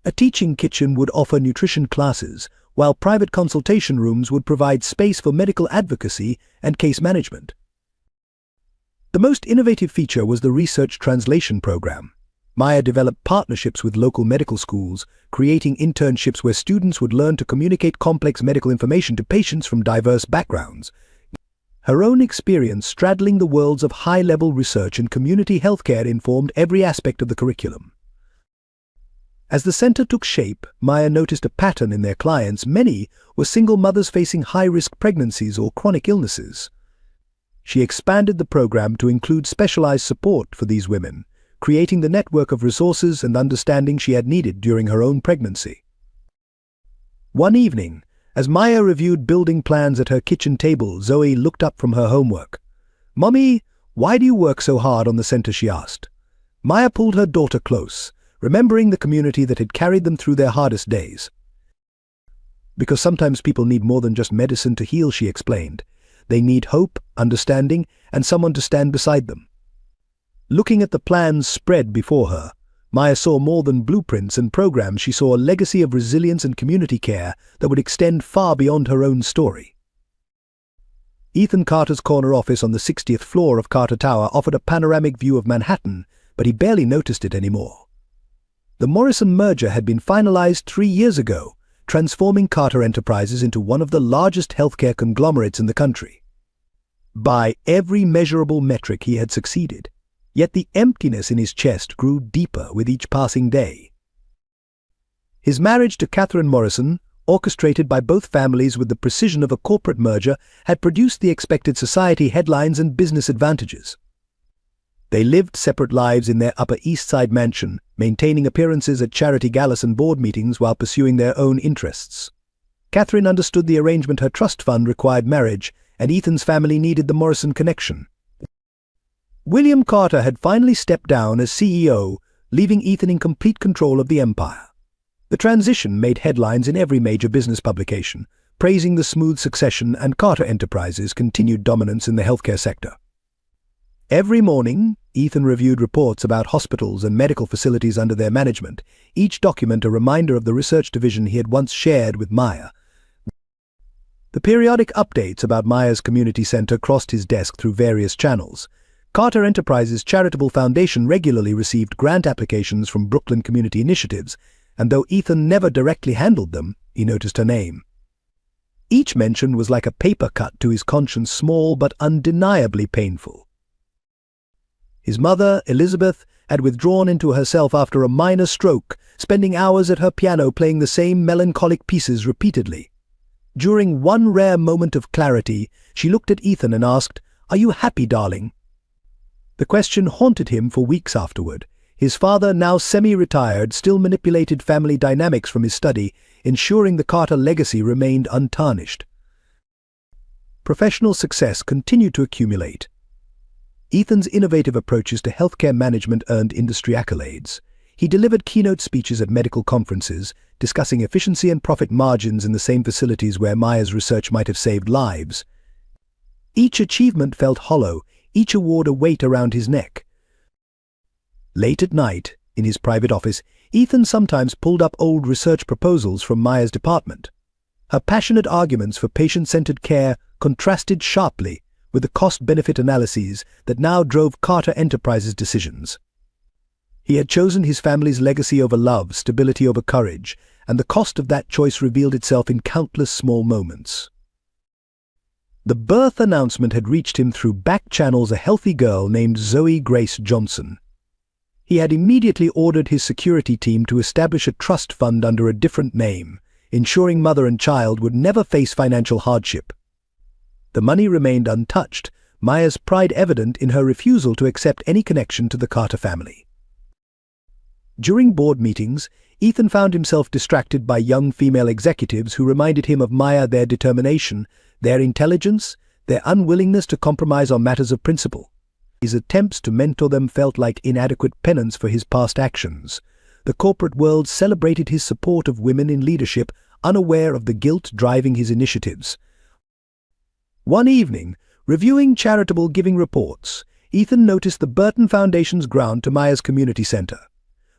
A teaching kitchen would offer nutrition classes, while private consultation rooms would provide space for medical advocacy and case management. The most innovative feature was the research translation program. Maya developed partnerships with local medical schools, creating internships where students would learn to communicate complex medical information to patients from diverse backgrounds. Her own experience straddling the worlds of high-level research and community healthcare informed every aspect of the curriculum. As the center took shape, Maya noticed a pattern in their clients. Many were single mothers facing high-risk pregnancies or chronic illnesses. She expanded the program to include specialized support for these women, creating the network of resources and understanding she had needed during her own pregnancy. One evening, as Maya reviewed building plans at her kitchen table, Zoe looked up from her homework. "Mommy, why do you work so hard on the center?" she asked. Maya pulled her daughter close, remembering the community that had carried them through their hardest days. "Because sometimes people need more than just medicine to heal," she explained. "They need hope, understanding, and someone to stand beside them." Looking at the plans spread before her, Maya saw more than blueprints and programs. She saw a legacy of resilience and community care that would extend far beyond her own story. Ethan Carter's corner office on the 60th floor of Carter Tower offered a panoramic view of Manhattan, but he barely noticed it anymore. The Morrison merger had been finalized 3 years ago, transforming Carter Enterprises into one of the largest healthcare conglomerates in the country. By every measurable metric, he had succeeded. Yet the emptiness in his chest grew deeper with each passing day. His marriage to Catherine Morrison, orchestrated by both families with the precision of a corporate merger, had produced the expected society headlines and business advantages. They lived separate lives in their Upper East Side mansion, maintaining appearances at charity galas and board meetings while pursuing their own interests. Catherine understood the arrangement. Her trust fund required marriage, and Ethan's family needed the Morrison connection. William Carter had finally stepped down as CEO, leaving Ethan in complete control of the empire. The transition made headlines in every major business publication, praising the smooth succession and Carter Enterprises' continued dominance in the healthcare sector. Every morning, Ethan reviewed reports about hospitals and medical facilities under their management, each document a reminder of the research division he had once shared with Maya. The periodic updates about Maya's community center crossed his desk through various channels. Carter Enterprises' charitable foundation regularly received grant applications from Brooklyn Community Initiatives, and though Ethan never directly handled them, he noticed her name. Each mention was like a paper cut to his conscience, small but undeniably painful. His mother, Elizabeth, had withdrawn into herself after a minor stroke, spending hours at her piano playing the same melancholic pieces repeatedly. During one rare moment of clarity, she looked at Ethan and asked, "Are you happy, darling?" The question haunted him for weeks afterward. His father, now semi-retired, still manipulated family dynamics from his study, ensuring the Carter legacy remained untarnished. Professional success continued to accumulate. Ethan's innovative approaches to healthcare management earned industry accolades. He delivered keynote speeches at medical conferences, discussing efficiency and profit margins in the same facilities where Maya's research might have saved lives. Each achievement felt hollow, each award a weight around his neck. Late at night, in his private office, Ethan sometimes pulled up old research proposals from Maya's department. Her passionate arguments for patient-centered care contrasted sharply with the cost-benefit analyses that now drove Carter Enterprises' decisions. He had chosen his family's legacy over love, stability over courage, and the cost of that choice revealed itself in countless small moments. The birth announcement had reached him through back channels, a healthy girl named Zoe Grace Johnson. He had immediately ordered his security team to establish a trust fund under a different name, ensuring mother and child would never face financial hardship. The money remained untouched, Maya's pride evident in her refusal to accept any connection to the Carter family. During board meetings, Ethan found himself distracted by young female executives who reminded him of Maya, their determination, their intelligence, their unwillingness to compromise on matters of principle. His attempts to mentor them felt like inadequate penance for his past actions. The corporate world celebrated his support of women in leadership, unaware of the guilt driving his initiatives. One evening, reviewing charitable giving reports, Ethan noticed the Burton Foundation's grant to Maya's community center.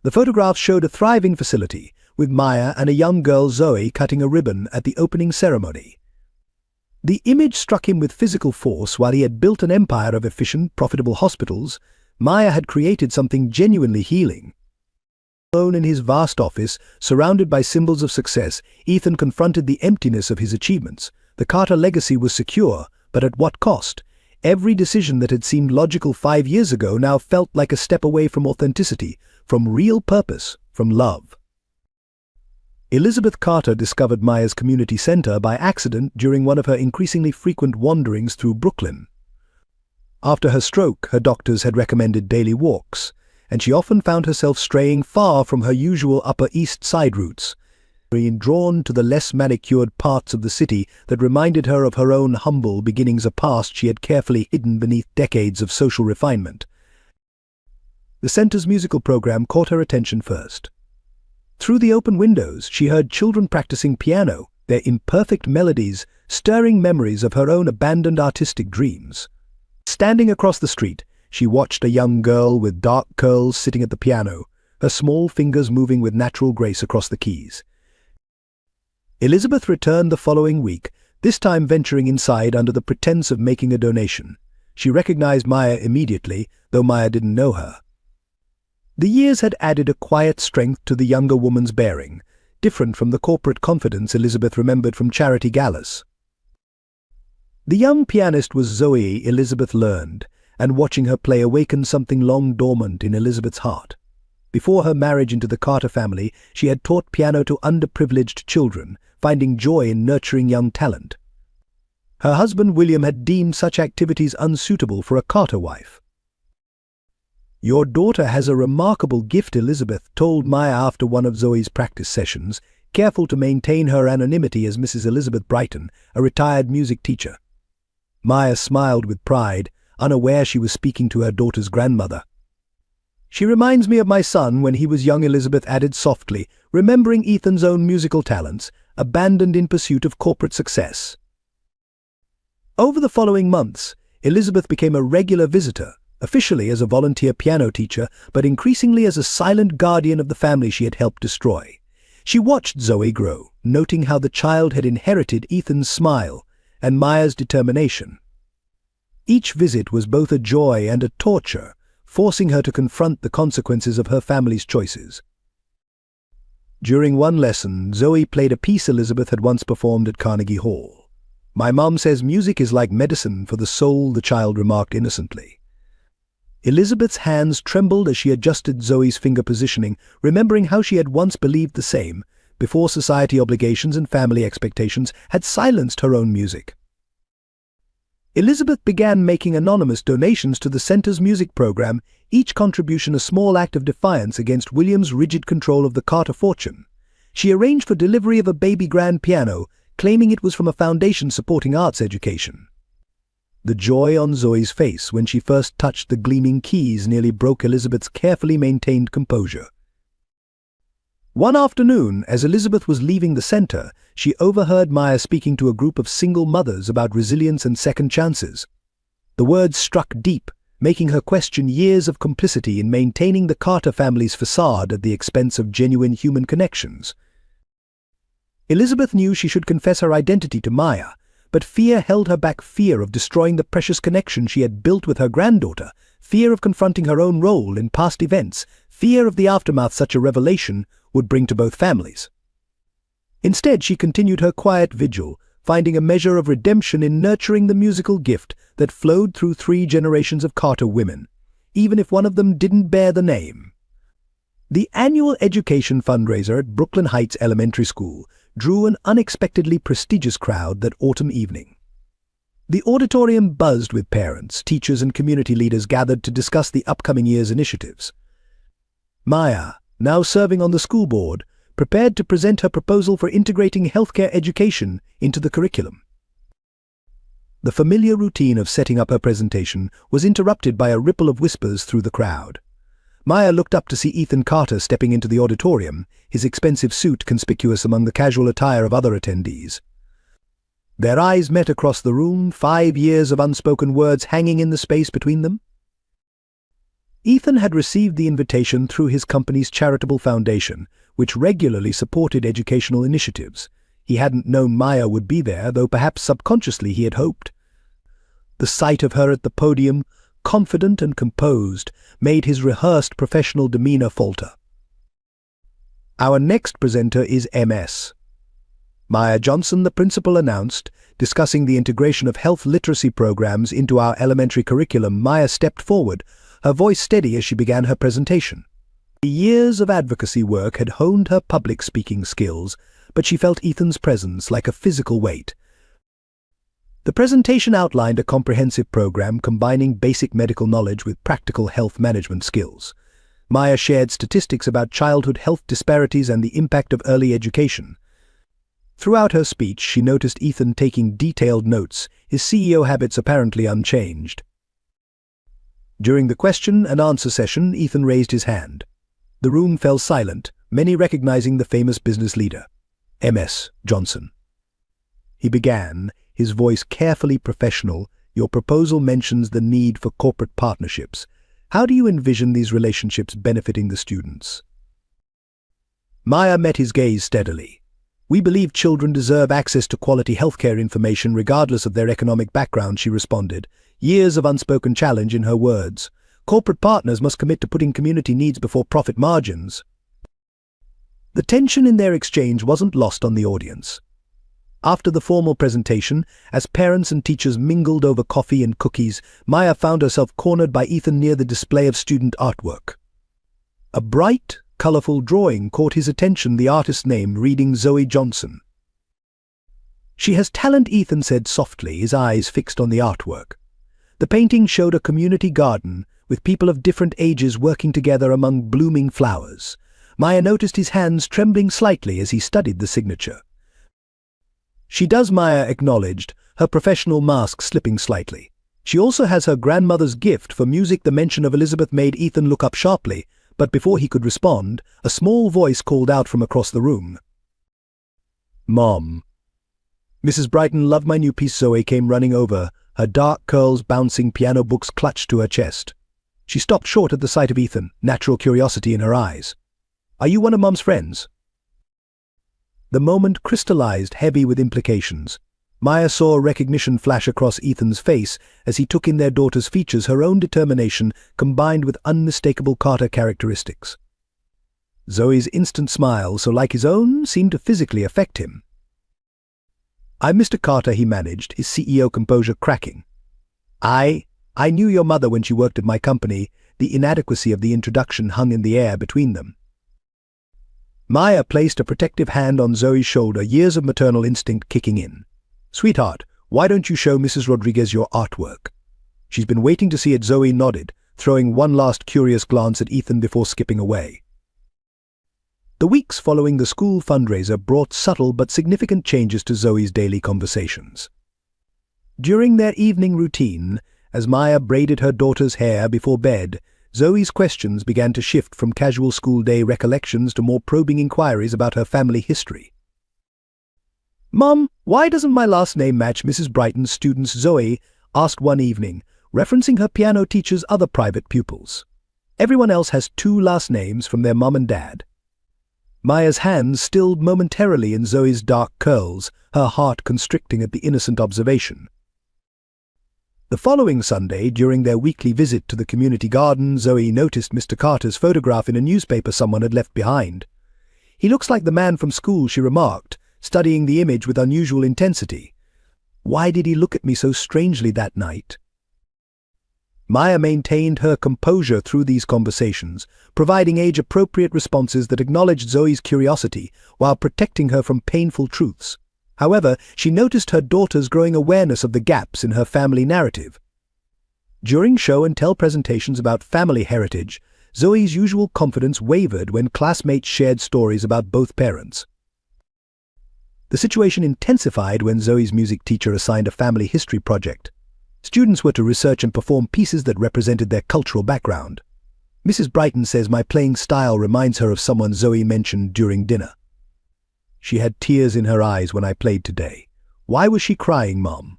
The photographs showed a thriving facility, with Maya and a young girl, Zoe, cutting a ribbon at the opening ceremony. The image struck him with physical force. While he had built an empire of efficient, profitable hospitals, Maya had created something genuinely healing. Alone in his vast office, surrounded by symbols of success, Ethan confronted the emptiness of his achievements. The Carter legacy was secure, but at what cost? Every decision that had seemed logical 5 years ago now felt like a step away from authenticity, from real purpose, from love. Elizabeth Carter discovered Maya's community center by accident during one of her increasingly frequent wanderings through Brooklyn. After her stroke, her doctors had recommended daily walks, and she often found herself straying far from her usual Upper East Side routes, being drawn to the less manicured parts of the city that reminded her of her own humble beginnings, a past she had carefully hidden beneath decades of social refinement. The center's musical program caught her attention first. Through the open windows, she heard children practicing piano, their imperfect melodies stirring memories of her own abandoned artistic dreams. Standing across the street, she watched a young girl with dark curls sitting at the piano, her small fingers moving with natural grace across the keys. Elizabeth returned the following week, this time venturing inside under the pretense of making a donation. She recognized Maya immediately, though Maya didn't know her. The years had added a quiet strength to the younger woman's bearing, different from the corporate confidence Elizabeth remembered from charity galas. The young pianist was Zoe, Elizabeth learned, and watching her play awakened something long dormant in Elizabeth's heart. Before her marriage into the Carter family, she had taught piano to underprivileged children, finding joy in nurturing young talent. Her husband William had deemed such activities unsuitable for a Carter wife. "Your daughter has a remarkable gift," Elizabeth told Maya after one of Zoe's practice sessions, careful to maintain her anonymity as Mrs. Elizabeth Brighton, a retired music teacher. Maya smiled with pride, unaware she was speaking to her daughter's grandmother. "She reminds me of my son when he was young," Elizabeth added softly, remembering Ethan's own musical talents, abandoned in pursuit of corporate success. Over the following months, Elizabeth became a regular visitor, officially as a volunteer piano teacher, but increasingly as a silent guardian of the family she had helped destroy. She watched Zoe grow, noting how the child had inherited Ethan's smile and Maya's determination. Each visit was both a joy and a torture, forcing her to confront the consequences of her family's choices. During one lesson, Zoe played a piece Elizabeth had once performed at Carnegie Hall. "My mom says music is like medicine for the soul," the child remarked innocently. Elizabeth's hands trembled as she adjusted Zoe's finger positioning, remembering how she had once believed the same, before society obligations and family expectations had silenced her own music. Elizabeth began making anonymous donations to the center's music program, each contribution a small act of defiance against William's rigid control of the Carter fortune. She arranged for delivery of a baby grand piano, claiming it was from a foundation supporting arts education. The joy on Zoe's face when she first touched the gleaming keys nearly broke Elizabeth's carefully maintained composure. One afternoon, as Elizabeth was leaving the center, she overheard Maya speaking to a group of single mothers about resilience and second chances. The words struck deep, making her question years of complicity in maintaining the Carter family's facade at the expense of genuine human connections. Elizabeth knew she should confess her identity to Maya, but fear held her back, fear of destroying the precious connection she had built with her granddaughter, fear of confronting her own role in past events, fear of the aftermath such a revelation would bring to both families. Instead, she continued her quiet vigil, finding a measure of redemption in nurturing the musical gift that flowed through 3 generations of Carter women, even if one of them didn't bear the name. The annual education fundraiser at Brooklyn Heights Elementary School drew an unexpectedly prestigious crowd that autumn evening. The auditorium buzzed with parents, teachers, and community leaders gathered to discuss the upcoming year's initiatives. Maya, now serving on the school board, prepared to present her proposal for integrating healthcare education into the curriculum. The familiar routine of setting up her presentation was interrupted by a ripple of whispers through the crowd. Maya looked up to see Ethan Carter stepping into the auditorium, his expensive suit conspicuous among the casual attire of other attendees. Their eyes met across the room, 5 years of unspoken words hanging in the space between them. Ethan had received the invitation through his company's charitable foundation, which regularly supported educational initiatives. He hadn't known Maya would be there, though perhaps subconsciously he had hoped. The sight of her at the podium, confident and composed, made his rehearsed professional demeanor falter. "Our next presenter is MS. Maya Johnson," the principal announced, discussing the integration of health literacy programs into our elementary curriculum. Maya stepped forward, her voice steady as she began her presentation. Years of advocacy work had honed her public speaking skills, but she felt Ethan's presence like a physical weight. The presentation outlined a comprehensive program combining basic medical knowledge with practical health management skills. Maya shared statistics about childhood health disparities and the impact of early education. Throughout her speech, she noticed Ethan taking detailed notes, his CEO habits apparently unchanged. During the question and answer session, Ethan raised his hand. The room fell silent, many recognizing the famous business leader, MS Johnson. He began, his voice carefully professional. "Your proposal mentions the need for corporate partnerships. How do you envision these relationships benefiting the students?" Maya met his gaze steadily. "We believe children deserve access to quality healthcare information regardless of their economic background," she responded, years of unspoken challenge in her words. "Corporate partners must commit to putting community needs before profit margins." The tension in their exchange wasn't lost on the audience. After the formal presentation, as parents and teachers mingled over coffee and cookies, Maya found herself cornered by Ethan near the display of student artwork. A bright, colorful drawing caught his attention, the artist's name reading Zoe Johnson. "She has talent," Ethan said softly, his eyes fixed on the artwork. The painting showed a community garden, with people of different ages working together among blooming flowers. Maya noticed his hands trembling slightly as he studied the signature. "She does," Maya acknowledged, her professional mask slipping slightly. "She also has her grandmother's gift for music." The mention of Elizabeth made Ethan look up sharply, but before he could respond, a small voice called out from across the room. "Mom." "Mrs. Brighton loved my new piece." Zoe came running over, her dark curls bouncing, piano books clutched to her chest. She stopped short at the sight of Ethan, natural curiosity in her eyes. "Are you one of Mom's friends?" The moment crystallized, heavy with implications. Maya saw a recognition flash across Ethan's face as he took in their daughter's features, her own determination combined with unmistakable Carter characteristics. Zoe's instant smile, so like his own, seemed to physically affect him. "I'm Mr. Carter," he managed, his CEO composure cracking. I knew your mother when she worked at my company." The inadequacy of the introduction hung in the air between them. Maya placed a protective hand on Zoe's shoulder, years of maternal instinct kicking in. "Sweetheart, why don't you show Mrs. Rodriguez your artwork?" "She's been waiting to see it." Zoe nodded, throwing one last curious glance at Ethan before skipping away. The weeks following the school fundraiser brought subtle but significant changes to Zoe's daily conversations. During their evening routine, as Maya braided her daughter's hair before bed, Zoe's questions began to shift from casual school day recollections to more probing inquiries about her family history. "Mom, why doesn't my last name match Mrs. Brighton's students?" Zoe asked one evening, referencing her piano teacher's other private pupils. "Everyone else has two last names from their mom and dad." Maya's hands stilled momentarily in Zoe's dark curls, her heart constricting at the innocent observation. The following Sunday, during their weekly visit to the community garden, Zoe noticed Mr. Carter's photograph in a newspaper someone had left behind. "He looks like the man from school," she remarked, studying the image with unusual intensity. "Why did he look at me so strangely that night?" Maya maintained her composure through these conversations, providing age-appropriate responses that acknowledged Zoe's curiosity while protecting her from painful truths. However, she noticed her daughter's growing awareness of the gaps in her family narrative. During show-and-tell presentations about family heritage, Zoe's usual confidence wavered when classmates shared stories about both parents. The situation intensified when Zoe's music teacher assigned a family history project. Students were to research and perform pieces that represented their cultural background. "Mrs. Brighton says my playing style reminds her of someone," Zoe mentioned during dinner. "She had tears in her eyes when I played today. Why was she crying, Mom?"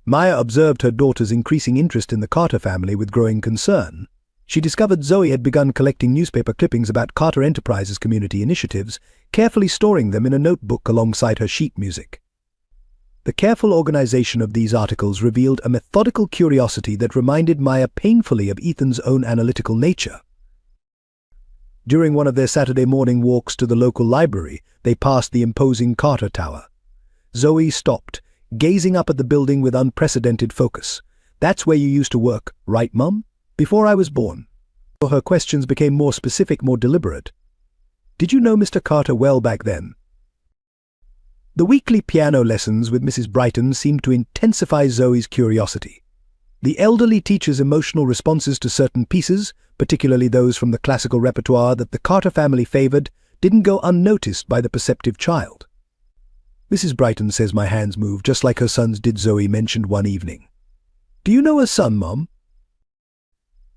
Maya observed her daughter's increasing interest in the Carter family with growing concern. She discovered Zoe had begun collecting newspaper clippings about Carter Enterprises community initiatives, carefully storing them in a notebook alongside her sheet music. The careful organization of these articles revealed a methodical curiosity that reminded Maya painfully of Ethan's own analytical nature. During one of their Saturday morning walks to the local library, they passed the imposing Carter Tower. Zoe stopped, gazing up at the building with unprecedented focus. "That's where you used to work, right, Mum? Before I was born." Her questions became more specific, more deliberate. "Did you know Mr. Carter well back then?" The weekly piano lessons with Mrs. Brighton seemed to intensify Zoe's curiosity. The elderly teacher's emotional responses to certain pieces, particularly those from the classical repertoire that the Carter family favored, didn't go unnoticed by the perceptive child. "Mrs. Brighton says my hands move just like her son's did," Zoe mentioned one evening. "Do you know her son, Mom?"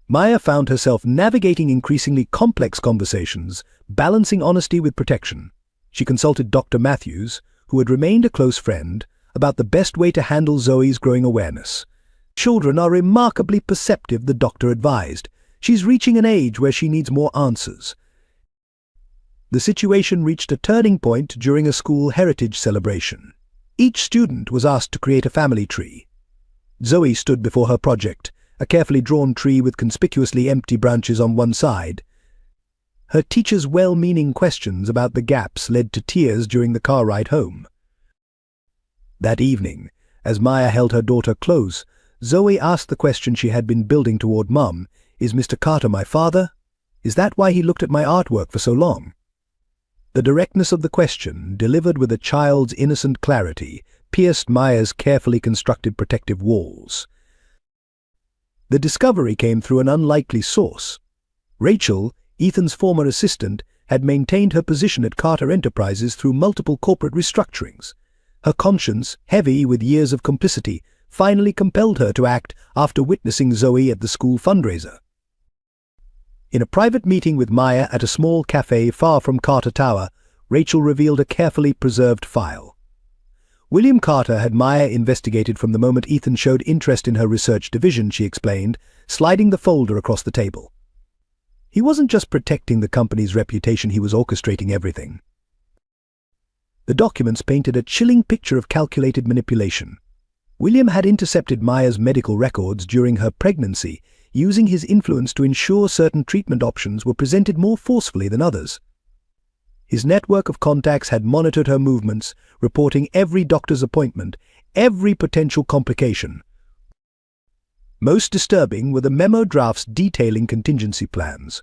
Maya found herself navigating increasingly complex conversations, balancing honesty with protection. She consulted Dr. Matthews, who had remained a close friend, about the best way to handle Zoe's growing awareness. "Children are remarkably perceptive," the doctor advised. "She's reaching an age where she needs more answers." The situation reached a turning point during a school heritage celebration. Each student was asked to create a family tree. Zoe stood before her project, a carefully drawn tree with conspicuously empty branches on one side. Her teacher's well-meaning questions about the gaps led to tears during the car ride home. That evening, as Maya held her daughter close, Zoe asked the question she had been building toward Mum: "Is Mr. Carter my father? Is that why he looked at my artwork for so long?" The directness of the question, delivered with a child's innocent clarity, pierced Maya's carefully constructed protective walls. The discovery came through an unlikely source. Rachel, Ethan's former assistant, had maintained her position at Carter Enterprises through multiple corporate restructurings. Her conscience, heavy with years of complicity, finally compelled her to act after witnessing Zoe at the school fundraiser. In a private meeting with Maya at a small cafe far from Carter Tower, Rachel revealed a carefully preserved file. William Carter had Maya investigated from the moment Ethan showed interest in her research division, she explained, sliding the folder across the table. He wasn't just protecting the company's reputation, he was orchestrating everything. The documents painted a chilling picture of calculated manipulation. William had intercepted Maya's medical records during her pregnancy, using his influence to ensure certain treatment options were presented more forcefully than others. His network of contacts had monitored her movements, reporting every doctor's appointment, every potential complication. Most disturbing were the memo drafts detailing contingency plans.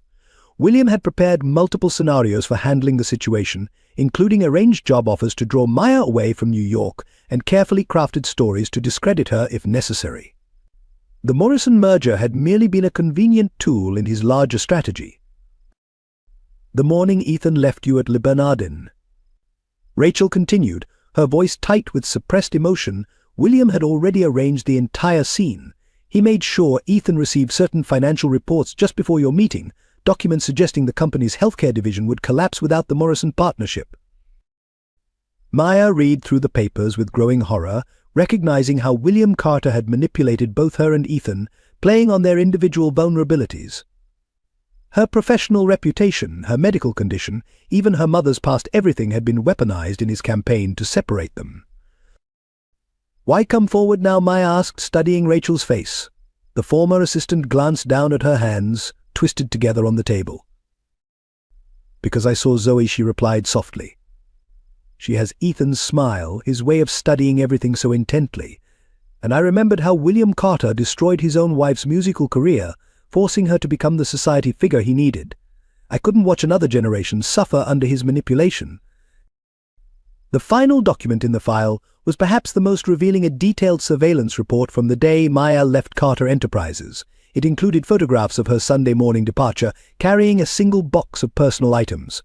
William had prepared multiple scenarios for handling the situation, including arranged job offers to draw Maya away from New York and carefully crafted stories to discredit her if necessary. The Morrison merger had merely been a convenient tool in his larger strategy. The morning Ethan left you at Le Bernardin. Rachel continued, her voice tight with suppressed emotion. William had already arranged the entire scene. He made sure Ethan received certain financial reports just before your meeting, documents suggesting the company's healthcare division would collapse without the Morrison partnership. Maya read through the papers with growing horror, recognizing how William Carter had manipulated both her and Ethan, playing on their individual vulnerabilities. Her professional reputation, her medical condition, even her mother's past, everything had been weaponized in his campaign to separate them. "Why come forward now?" Maya asked, studying Rachel's face. The former assistant glanced down at her hands, twisted together on the table. "Because I saw Zoe," she replied softly. "She has Ethan's smile, his way of studying everything so intently, and I remembered how William Carter destroyed his own wife's musical career, forcing her to become the society figure he needed. I couldn't watch another generation suffer under his manipulation." The final document in the file was perhaps the most revealing, a detailed surveillance report from the day Maya left Carter Enterprises. It included photographs of her Sunday morning departure, carrying a single box of personal items.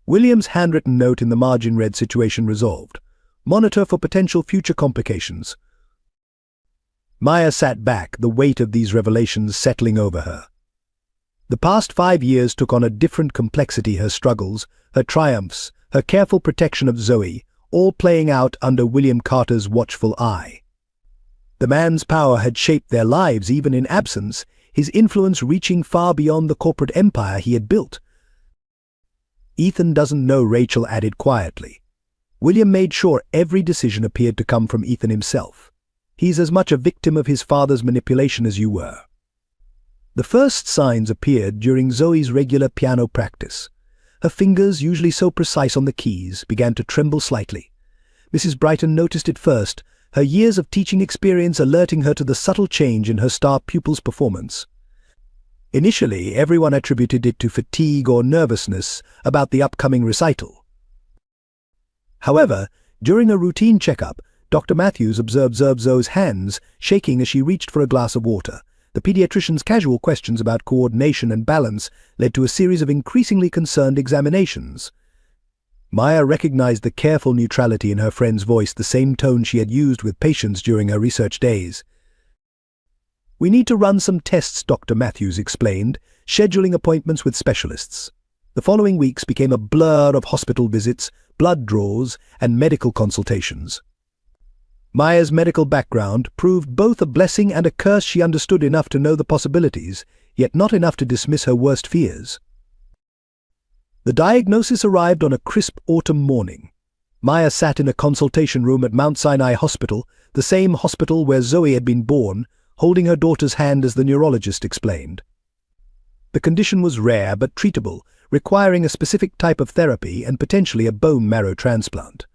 William's handwritten note in the margin read, "Situation resolved. Monitor for potential future complications." Maya sat back, the weight of these revelations settling over her. The past 5 years took on a different complexity, her struggles, her triumphs, her careful protection of Zoe, all playing out under William Carter's watchful eye. The man's power had shaped their lives even in absence, his influence reaching far beyond the corporate empire he had built. "Ethan doesn't know," Rachel added quietly. William made sure every decision appeared to come from Ethan himself. "He's as much a victim of his father's manipulation as you were." The first signs appeared during Zoe's regular piano practice. Her fingers, usually so precise on the keys, began to tremble slightly. Mrs. Brighton noticed it first, her years of teaching experience alerting her to the subtle change in her star pupil's performance. Initially, everyone attributed it to fatigue or nervousness about the upcoming recital. However, during a routine checkup, Dr. Matthews observed Zoe's hands shaking as she reached for a glass of water. The pediatrician's casual questions about coordination and balance led to a series of increasingly concerned examinations. Maya recognized the careful neutrality in her friend's voice, the same tone she had used with patients during her research days. "We need to run some tests," Dr. Matthews explained, scheduling appointments with specialists. The following weeks became a blur of hospital visits, blood draws, and medical consultations. Maya's medical background proved both a blessing and a curse. She understood enough to know the possibilities, yet not enough to dismiss her worst fears. The diagnosis arrived on a crisp autumn morning. Maya sat in a consultation room at Mount Sinai Hospital, the same hospital where Zoe had been born, holding her daughter's hand as the neurologist explained. The condition was rare but treatable, requiring a specific type of therapy and potentially a bone marrow transplant.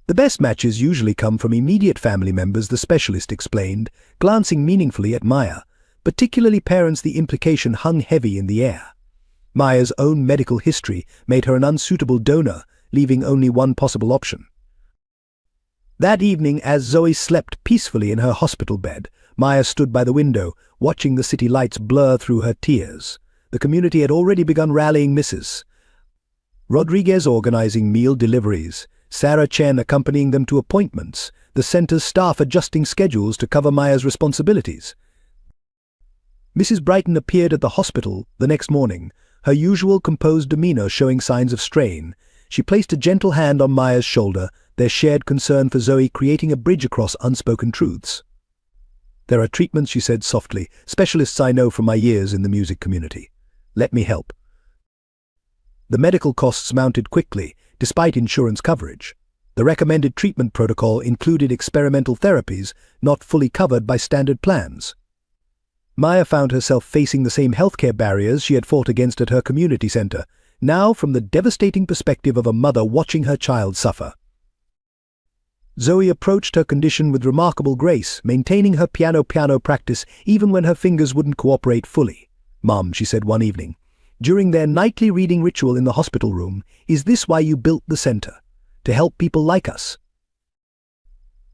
The best matches usually come from immediate family members, the specialist explained, glancing meaningfully at Maya, particularly parents the implication hung heavy in the air. Maya's own medical history made her an unsuitable donor, leaving only one possible option. That evening, as Zoe slept peacefully in her hospital bed, Maya stood by the window, watching the city lights blur through her tears. The community had already begun rallying Mrs. Rodriguez organizing meal deliveries, Sarah Chen accompanying them to appointments, the center's staff adjusting schedules to cover Maya's responsibilities. Mrs. Brighton appeared at the hospital the next morning, her usual composed demeanor showing signs of strain. She placed a gentle hand on Maya's shoulder, their shared concern for Zoe creating a bridge across unspoken truths. "There are treatments," she said softly, "specialists I know from my years in the music community. Let me help." The medical costs mounted quickly, despite insurance coverage. The recommended treatment protocol included experimental therapies not fully covered by standard plans. Maya found herself facing the same healthcare barriers she had fought against at her community center, now from the devastating perspective of a mother watching her child suffer. Zoe approached her condition with remarkable grace, maintaining her piano practice even when her fingers wouldn't cooperate fully. "Mom," she said one evening, during their nightly reading ritual in the hospital room, "is this why you built the center? To help people like us?"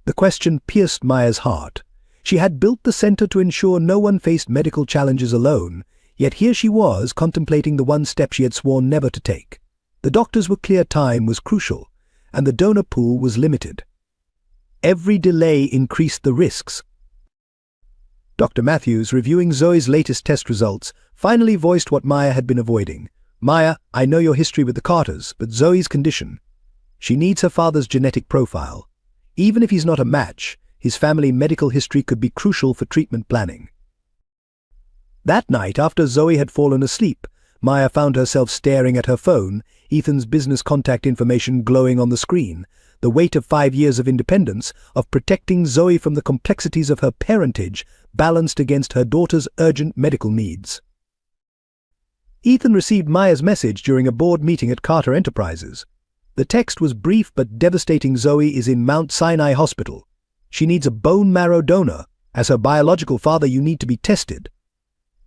The question pierced Maya's heart. She had built the center to ensure no one faced medical challenges alone, yet here she was contemplating the one step she had sworn never to take. The doctors were clear time was crucial, and the donor pool was limited. Every delay increased the risks. Dr. Matthews, reviewing Zoe's latest test results, finally voiced what Maya had been avoiding. "Maya, I know your history with the Carters, but Zoe's condition. She needs her father's genetic profile. Even if he's not a match, his family medical history could be crucial for treatment planning." That night, after Zoe had fallen asleep, Maya found herself staring at her phone, Ethan's business contact information glowing on the screen, the weight of 5 years of independence, of protecting Zoe from the complexities of her parentage, balanced against her daughter's urgent medical needs. Ethan received Maya's message during a board meeting at Carter Enterprises. The text was brief but devastating. "Zoe is in Mount Sinai Hospital. She needs a bone marrow donor. As her biological father, you need to be tested.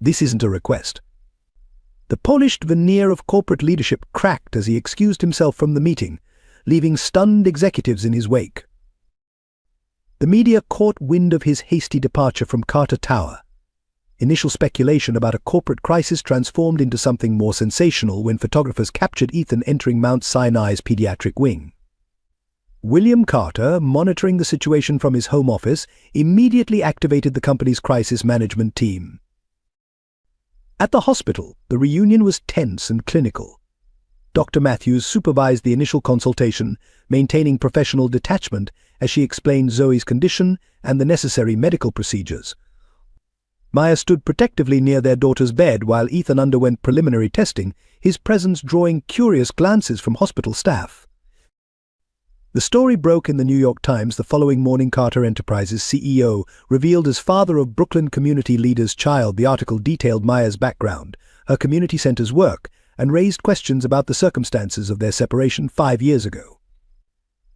This isn't a request." The polished veneer of corporate leadership cracked as he excused himself from the meeting, leaving stunned executives in his wake. The media caught wind of his hasty departure from Carter Tower. Initial speculation about a corporate crisis transformed into something more sensational when photographers captured Ethan entering Mount Sinai's pediatric wing. William Carter, monitoring the situation from his home office, immediately activated the company's crisis management team. At the hospital, the reunion was tense and clinical. Dr. Matthews supervised the initial consultation, maintaining professional detachment as she explained Zoe's condition and the necessary medical procedures. Maya stood protectively near their daughter's bed while Ethan underwent preliminary testing, his presence drawing curious glances from hospital staff. The story broke in the New York Times the following morning. Carter Enterprises CEO revealed as father of Brooklyn community leader's child. The article detailed Maya's background, her community center's work, and raised questions about the circumstances of their separation 5 years ago.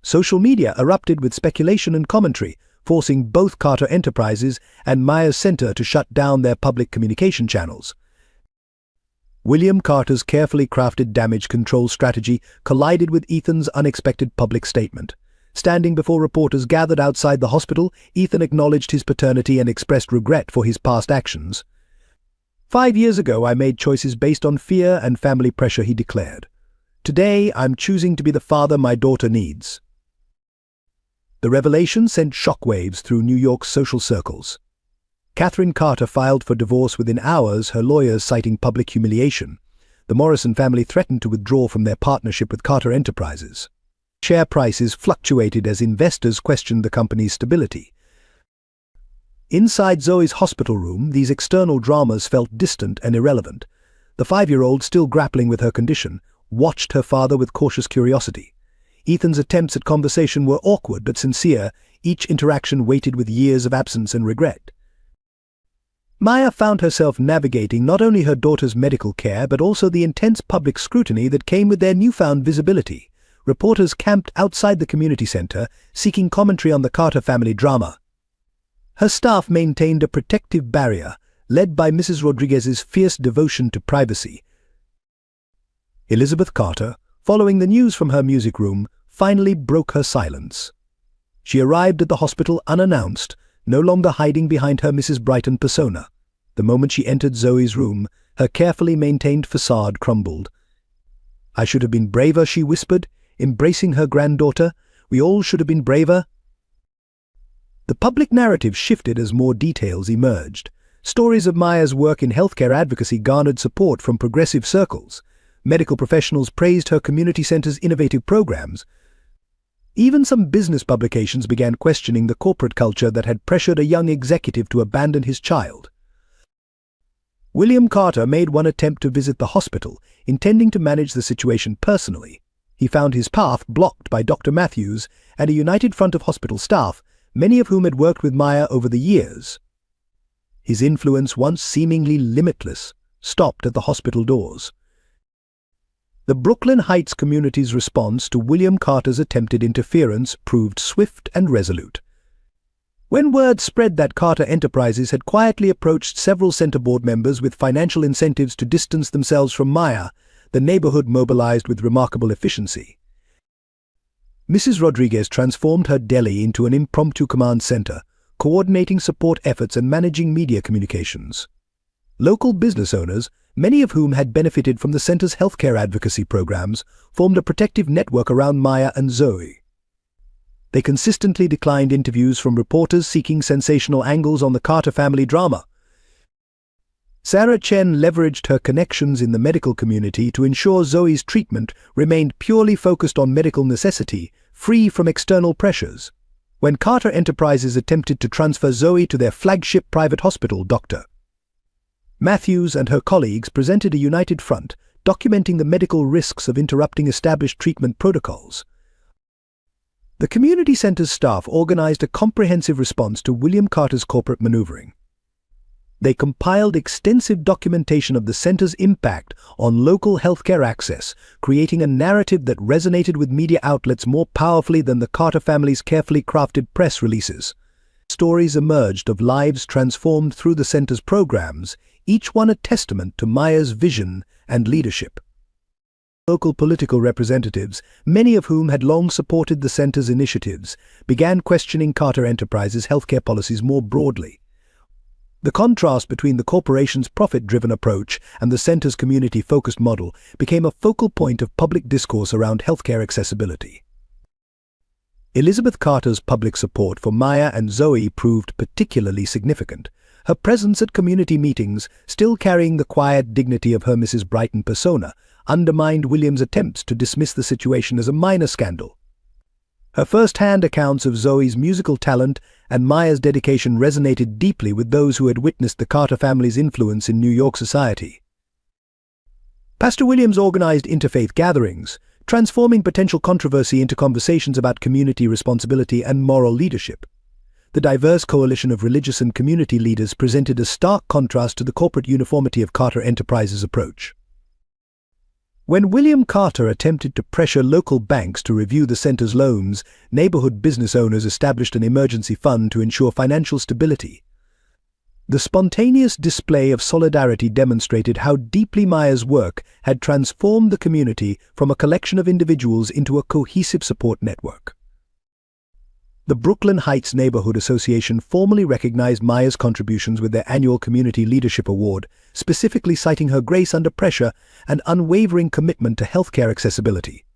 Social media erupted with speculation and commentary, forcing both Carter Enterprises and Maya's center to shut down their public communication channels. William Carter's carefully crafted damage control strategy collided with Ethan's unexpected public statement. Standing before reporters gathered outside the hospital, Ethan acknowledged his paternity and expressed regret for his past actions. 5 years ago, I made choices based on fear and family pressure, he declared. Today, I'm choosing to be the father my daughter needs. The revelation sent shockwaves through New York's social circles. Catherine Carter filed for divorce within hours, her lawyers citing public humiliation. The Morrison family threatened to withdraw from their partnership with Carter Enterprises. Share prices fluctuated as investors questioned the company's stability. Inside Zoe's hospital room, these external dramas felt distant and irrelevant. The 5-year-old, still grappling with her condition, watched her father with cautious curiosity. Ethan's attempts at conversation were awkward but sincere, each interaction weighted with years of absence and regret. Maya found herself navigating not only her daughter's medical care but also the intense public scrutiny that came with their newfound visibility. Reporters camped outside the community center, seeking commentary on the Carter family drama. Her staff maintained a protective barrier, led by Mrs. Rodriguez's fierce devotion to privacy. Elizabeth Carter, following the news from her music room, finally broke her silence. She arrived at the hospital unannounced, no longer hiding behind her Mrs. Brighton persona. The moment she entered Zoe's room, her carefully maintained facade crumbled. "I should have been braver," she whispered, embracing her granddaughter. "We all should have been braver." The public narrative shifted as more details emerged. Stories of Maya's work in healthcare advocacy garnered support from progressive circles. Medical professionals praised her community center's innovative programs. Even some business publications began questioning the corporate culture that had pressured a young executive to abandon his child. William Carter made one attempt to visit the hospital, intending to manage the situation personally. He found his path blocked by Dr. Matthews and a united front of hospital staff, many of whom had worked with Maya over the years. His influence, once seemingly limitless, stopped at the hospital doors. The Brooklyn Heights community's response to William Carter's attempted interference proved swift and resolute. When word spread that Carter Enterprises had quietly approached several center board members with financial incentives to distance themselves from Maya, the neighborhood mobilized with remarkable efficiency. Mrs. Rodriguez transformed her deli into an impromptu command center, coordinating support efforts and managing media communications. Local business owners, many of whom had benefited from the center's healthcare advocacy programs, formed a protective network around Maya and Zoe. They consistently declined interviews from reporters seeking sensational angles on the Carter family drama. Sarah Chen leveraged her connections in the medical community to ensure Zoe's treatment remained purely focused on medical necessity, free from external pressures. When Carter Enterprises attempted to transfer Zoe to their flagship private hospital, Dr. Matthews and her colleagues presented a united front, documenting the medical risks of interrupting established treatment protocols. The community center's staff organized a comprehensive response to William Carter's corporate maneuvering. They compiled extensive documentation of the center's impact on local healthcare access, creating a narrative that resonated with media outlets more powerfully than the Carter family's carefully crafted press releases. Stories emerged of lives transformed through the center's programs, each one a testament to Maya's vision and leadership. Local political representatives, many of whom had long supported the center's initiatives, began questioning Carter Enterprises' healthcare policies more broadly. The contrast between the corporation's profit-driven approach and the center's community-focused model became a focal point of public discourse around healthcare accessibility. Elizabeth Carter's public support for Maya and Zoe proved particularly significant. Her presence at community meetings, still carrying the quiet dignity of her Mrs. Brighton persona, undermined William's attempts to dismiss the situation as a minor scandal. Her first-hand accounts of Zoe's musical talent and Maya's dedication resonated deeply with those who had witnessed the Carter family's influence in New York society. Pastor Williams organized interfaith gatherings, transforming potential controversy into conversations about community responsibility and moral leadership. The diverse coalition of religious and community leaders presented a stark contrast to the corporate uniformity of Carter Enterprises' approach. When William Carter attempted to pressure local banks to review the center's loans, neighborhood business owners established an emergency fund to ensure financial stability. The spontaneous display of solidarity demonstrated how deeply Maya's work had transformed the community from a collection of individuals into a cohesive support network. The Brooklyn Heights Neighborhood Association formally recognized Maya's contributions with their annual Community Leadership Award, specifically citing her grace under pressure and unwavering commitment to healthcare accessibility.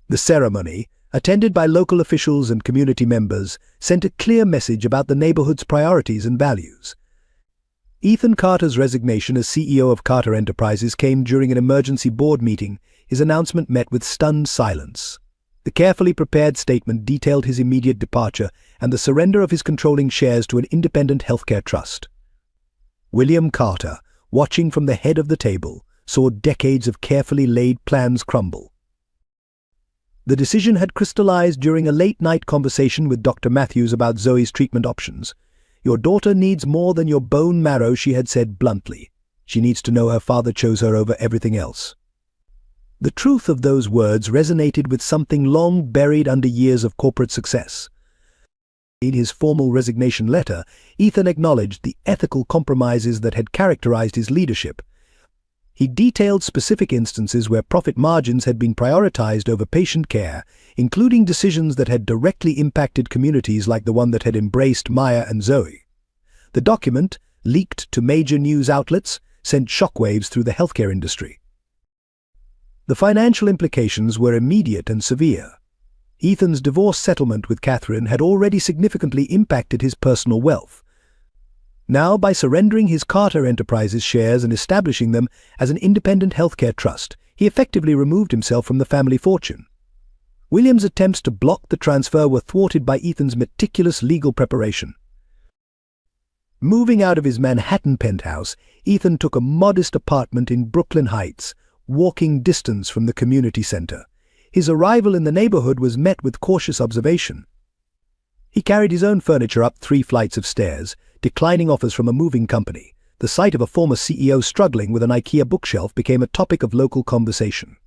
The ceremony, attended by local officials and community members, sent a clear message about the neighborhood's priorities and values. Ethan Carter's resignation as CEO of Carter Enterprises came during an emergency board meeting. His announcement met with stunned silence. The carefully prepared statement detailed his immediate departure and the surrender of his controlling shares to an independent healthcare trust. William Carter, watching from the head of the table, saw decades of carefully laid plans crumble. The decision had crystallized during a late-night conversation with Dr. Matthews about Zoe's treatment options. "Your daughter needs more than your bone marrow," she had said bluntly. "She needs to know her father chose her over everything else." The truth of those words resonated with something long buried under years of corporate success. In his formal resignation letter, Ethan acknowledged the ethical compromises that had characterized his leadership. He detailed specific instances where profit margins had been prioritized over patient care, including decisions that had directly impacted communities like the one that had embraced Maya and Zoe. The document, leaked to major news outlets, sent shockwaves through the healthcare industry. The financial implications were immediate and severe. Ethan's divorce settlement with Catherine had already significantly impacted his personal wealth. Now, by surrendering his Carter Enterprises shares and establishing them as an independent healthcare trust, he effectively removed himself from the family fortune. William's attempts to block the transfer were thwarted by Ethan's meticulous legal preparation. Moving out of his Manhattan penthouse, Ethan took a modest apartment in Brooklyn Heights, walking distance from the community center. His arrival in the neighborhood was met with cautious observation. He carried his own furniture up 3 flights of stairs, declining offers from a moving company. The sight of a former CEO struggling with an IKEA bookshelf became a topic of local conversation.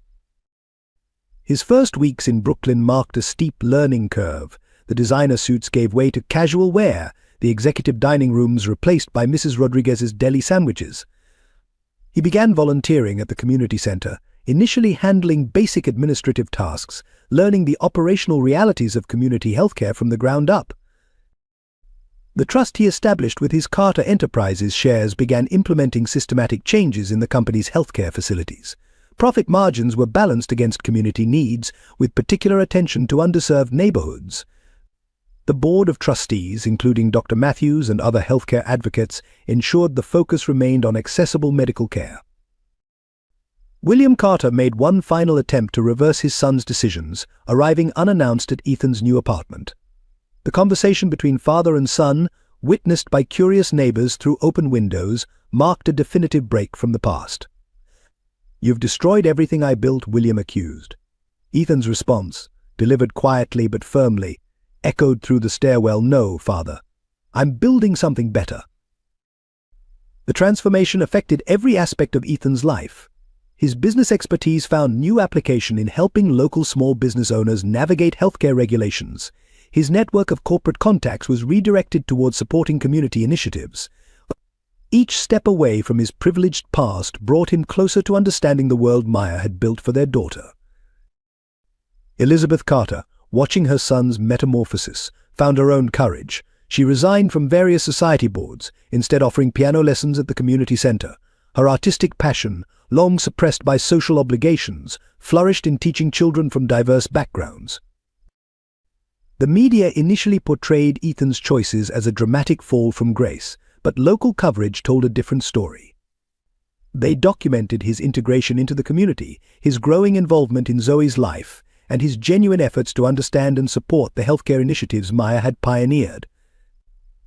His first weeks in Brooklyn marked a steep learning curve. The designer suits gave way to casual wear, the executive dining rooms replaced by Mrs. Rodriguez's deli sandwiches. He began volunteering at the community center, initially handling basic administrative tasks, learning the operational realities of community healthcare from the ground up. The trust he established with his Carter Enterprises shares began implementing systematic changes in the company's healthcare facilities. Profit margins were balanced against community needs, with particular attention to underserved neighborhoods. The board of trustees, including Dr. Matthews and other healthcare advocates, ensured the focus remained on accessible medical care. William Carter made one final attempt to reverse his son's decisions, arriving unannounced at Ethan's new apartment. The conversation between father and son, witnessed by curious neighbors through open windows, marked a definitive break from the past. "You've destroyed everything I built," William accused. Ethan's response, delivered quietly but firmly, echoed through the stairwell, "No, father. I'm building something better." The transformation affected every aspect of Ethan's life. His business expertise found new application in helping local small business owners navigate healthcare regulations. His network of corporate contacts was redirected towards supporting community initiatives. Each step away from his privileged past brought him closer to understanding the world Maya had built for their daughter. Elizabeth Carter, watching her son's metamorphosis, found her own courage. She resigned from various society boards, instead offering piano lessons at the community center. Her artistic passion, long suppressed by social obligations, flourished in teaching children from diverse backgrounds. The media initially portrayed Ethan's choices as a dramatic fall from grace, but local coverage told a different story. They documented his integration into the community, his growing involvement in Zoe's life, and his genuine efforts to understand and support the healthcare initiatives Maya had pioneered.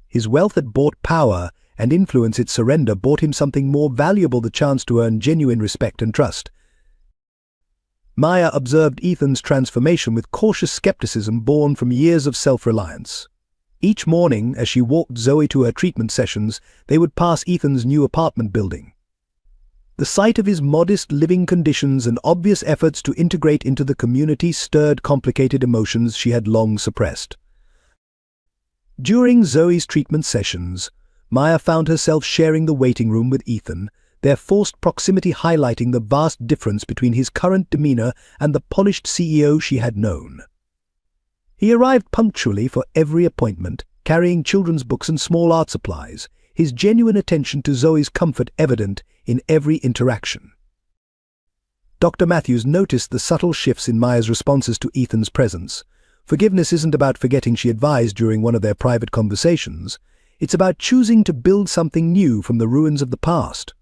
His wealth had bought power, and influence its surrender bought him something more valuable: the chance to earn genuine respect and trust. Maya observed Ethan's transformation with cautious skepticism born from years of self-reliance. Each morning, as she walked Zoe to her treatment sessions, they would pass Ethan's new apartment building. The sight of his modest living conditions and obvious efforts to integrate into the community stirred complicated emotions she had long suppressed. During Zoe's treatment sessions, Maya found herself sharing the waiting room with Ethan, their forced proximity highlighting the vast difference between his current demeanor and the polished CEO she had known. He arrived punctually for every appointment, carrying children's books and small art supplies, his genuine attention to Zoe's comfort evident in every interaction. Dr. Matthews noticed the subtle shifts in Maya's responses to Ethan's presence. Forgiveness isn't about forgetting, she advised during one of their private conversations. It's about choosing to build something new from the ruins of the past.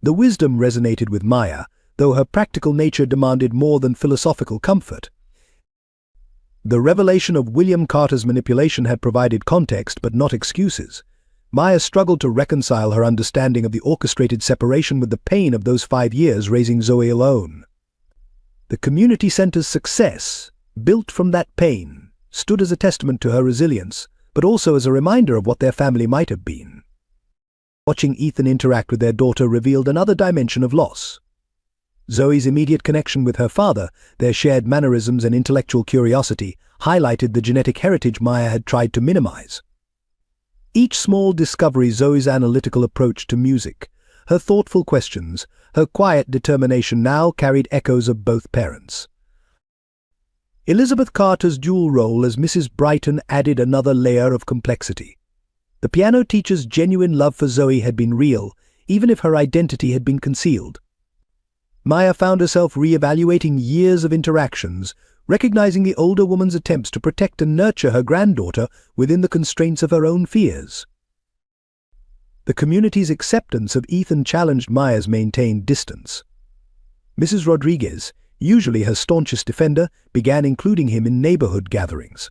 The wisdom resonated with Maya, though her practical nature demanded more than philosophical comfort. The revelation of William Carter's manipulation had provided context but not excuses. Maya struggled to reconcile her understanding of the orchestrated separation with the pain of those 5 years raising Zoe alone. The community center's success, built from that pain, stood as a testament to her resilience, but also as a reminder of what their family might have been. Watching Ethan interact with their daughter revealed another dimension of loss. Zoe's immediate connection with her father, their shared mannerisms and intellectual curiosity, highlighted the genetic heritage Maya had tried to minimize. Each small discovery, Zoe's analytical approach to music, her thoughtful questions, her quiet determination now carried echoes of both parents. Elizabeth Carter's dual role as Mrs. Brighton added another layer of complexity. The piano teacher's genuine love for Zoe had been real, even if her identity had been concealed. Maya found herself re-evaluating years of interactions, recognizing the older woman's attempts to protect and nurture her granddaughter within the constraints of her own fears. The community's acceptance of Ethan challenged Maya's maintained distance. Mrs. Rodriguez, usually her staunchest defender, began including him in neighborhood gatherings.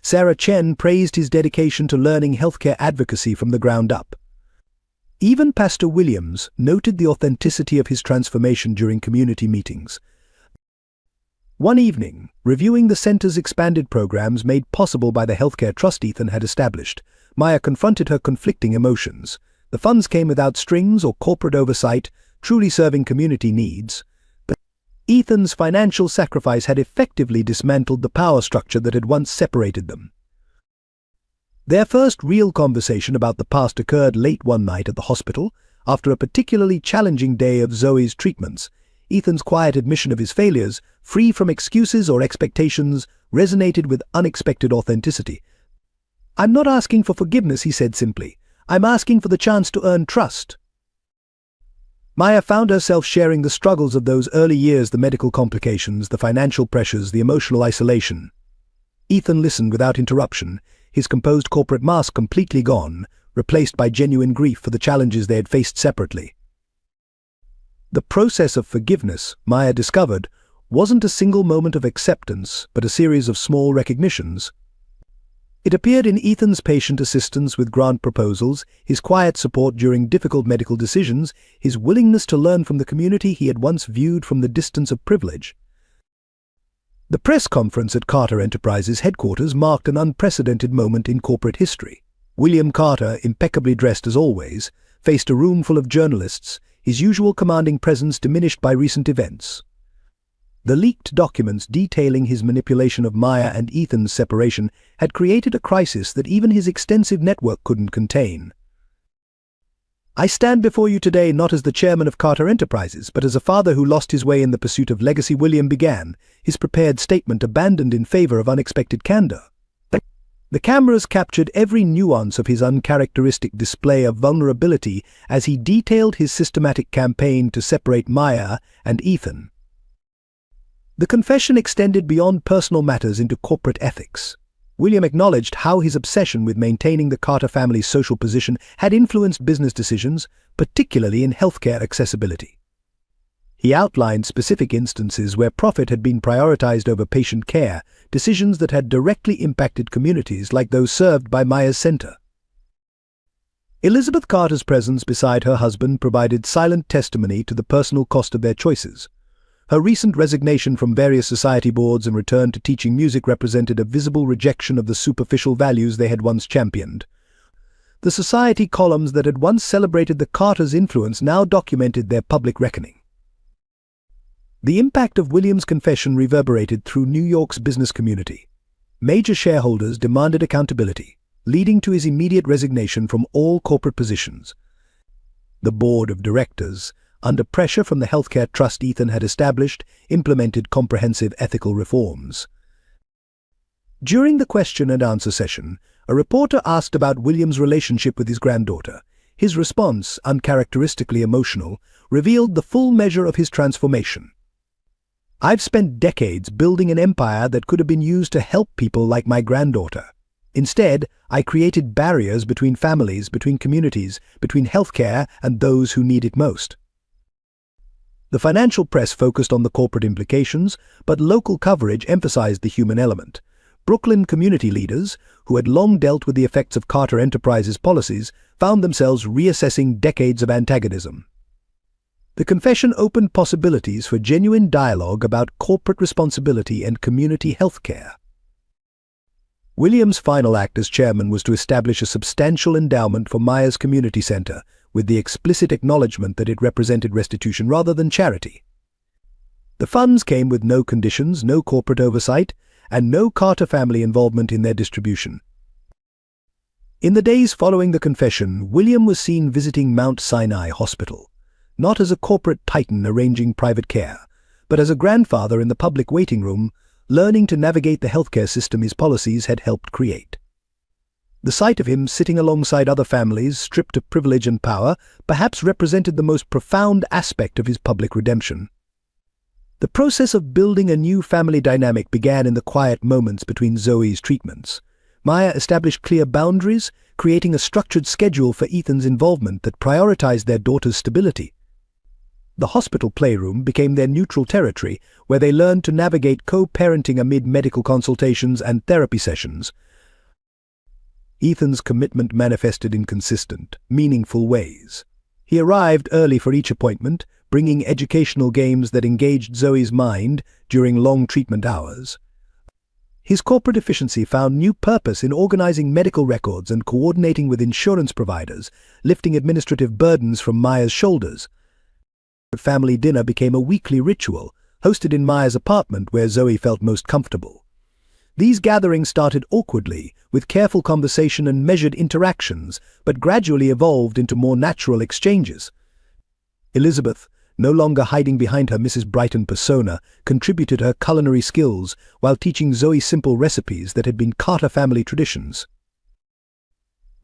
Sarah Chen praised his dedication to learning healthcare advocacy from the ground up. Even Pastor Williams noted the authenticity of his transformation during community meetings. One evening, reviewing the center's expanded programs made possible by the healthcare trust Ethan had established, Maya confronted her conflicting emotions. The funds came without strings or corporate oversight, truly serving community needs. But Ethan's financial sacrifice had effectively dismantled the power structure that had once separated them. Their first real conversation about the past occurred late one night at the hospital, after a particularly challenging day of Zoe's treatments. Ethan's quiet admission of his failures, free from excuses or expectations, resonated with unexpected authenticity. "I'm not asking for forgiveness," he said simply. "I'm asking for the chance to earn trust." Maya found herself sharing the struggles of those early years, the medical complications, the financial pressures, the emotional isolation. Ethan listened without interruption, his composed corporate mask completely gone, replaced by genuine grief for the challenges they had faced separately. The process of forgiveness, Maya discovered, wasn't a single moment of acceptance, but a series of small recognitions. It appeared in Ethan's patient assistance with grant proposals, his quiet support during difficult medical decisions, his willingness to learn from the community he had once viewed from the distance of privilege. The press conference at Carter Enterprises headquarters marked an unprecedented moment in corporate history. William Carter, impeccably dressed as always, faced a room full of journalists, his usual commanding presence diminished by recent events. The leaked documents detailing his manipulation of Maya and Ethan's separation had created a crisis that even his extensive network couldn't contain. "I stand before you today not as the chairman of Carter Enterprises, but as a father who lost his way in the pursuit of legacy," William began, his prepared statement abandoned in favor of unexpected candor. The cameras captured every nuance of his uncharacteristic display of vulnerability as he detailed his systematic campaign to separate Maya and Ethan. The confession extended beyond personal matters into corporate ethics. William acknowledged how his obsession with maintaining the Carter family's social position had influenced business decisions, particularly in healthcare accessibility. He outlined specific instances where profit had been prioritized over patient care, decisions that had directly impacted communities like those served by Maya's center. Elizabeth Carter's presence beside her husband provided silent testimony to the personal cost of their choices. Her recent resignation from various society boards and return to teaching music represented a visible rejection of the superficial values they had once championed. The society columns that had once celebrated the Carters' influence now documented their public reckoning. The impact of William's confession reverberated through New York's business community. Major shareholders demanded accountability, leading to his immediate resignation from all corporate positions. The board of directors, under pressure from the healthcare trust Ethan had established, implemented comprehensive ethical reforms. During the question and answer session, a reporter asked about William's relationship with his granddaughter. His response, uncharacteristically emotional, revealed the full measure of his transformation. "I've spent decades building an empire that could have been used to help people like my granddaughter. Instead, I created barriers between families, between communities, between healthcare and those who need it most." The financial press focused on the corporate implications, but local coverage emphasized the human element. Brooklyn community leaders, who had long dealt with the effects of Carter Enterprises' policies, found themselves reassessing decades of antagonism. The confession opened possibilities for genuine dialogue about corporate responsibility and community health care. William's final act as chairman was to establish a substantial endowment for Myers Community Center, with the explicit acknowledgement that it represented restitution rather than charity. The funds came with no conditions, no corporate oversight, and no Carter family involvement in their distribution. In the days following the confession, William was seen visiting Mount Sinai Hospital, not as a corporate titan arranging private care, but as a grandfather in the public waiting room, learning to navigate the healthcare system his policies had helped create. The sight of him sitting alongside other families stripped of privilege and power perhaps represented the most profound aspect of his public redemption. The process of building a new family dynamic began in the quiet moments between Zoe's treatments. Maya established clear boundaries, creating a structured schedule for Ethan's involvement that prioritized their daughter's stability. The hospital playroom became their neutral territory, where they learned to navigate co-parenting amid medical consultations and therapy sessions. Ethan's commitment manifested in consistent, meaningful ways. He arrived early for each appointment, bringing educational games that engaged Zoe's mind during long treatment hours. His corporate efficiency found new purpose in organizing medical records and coordinating with insurance providers, lifting administrative burdens from Maya's shoulders. Family dinner became a weekly ritual, hosted in Maya's apartment where Zoe felt most comfortable. These gatherings started awkwardly, with careful conversation and measured interactions, but gradually evolved into more natural exchanges. Elizabeth, no longer hiding behind her Mrs. Brighton persona, contributed her culinary skills while teaching Zoe simple recipes that had been Carter family traditions.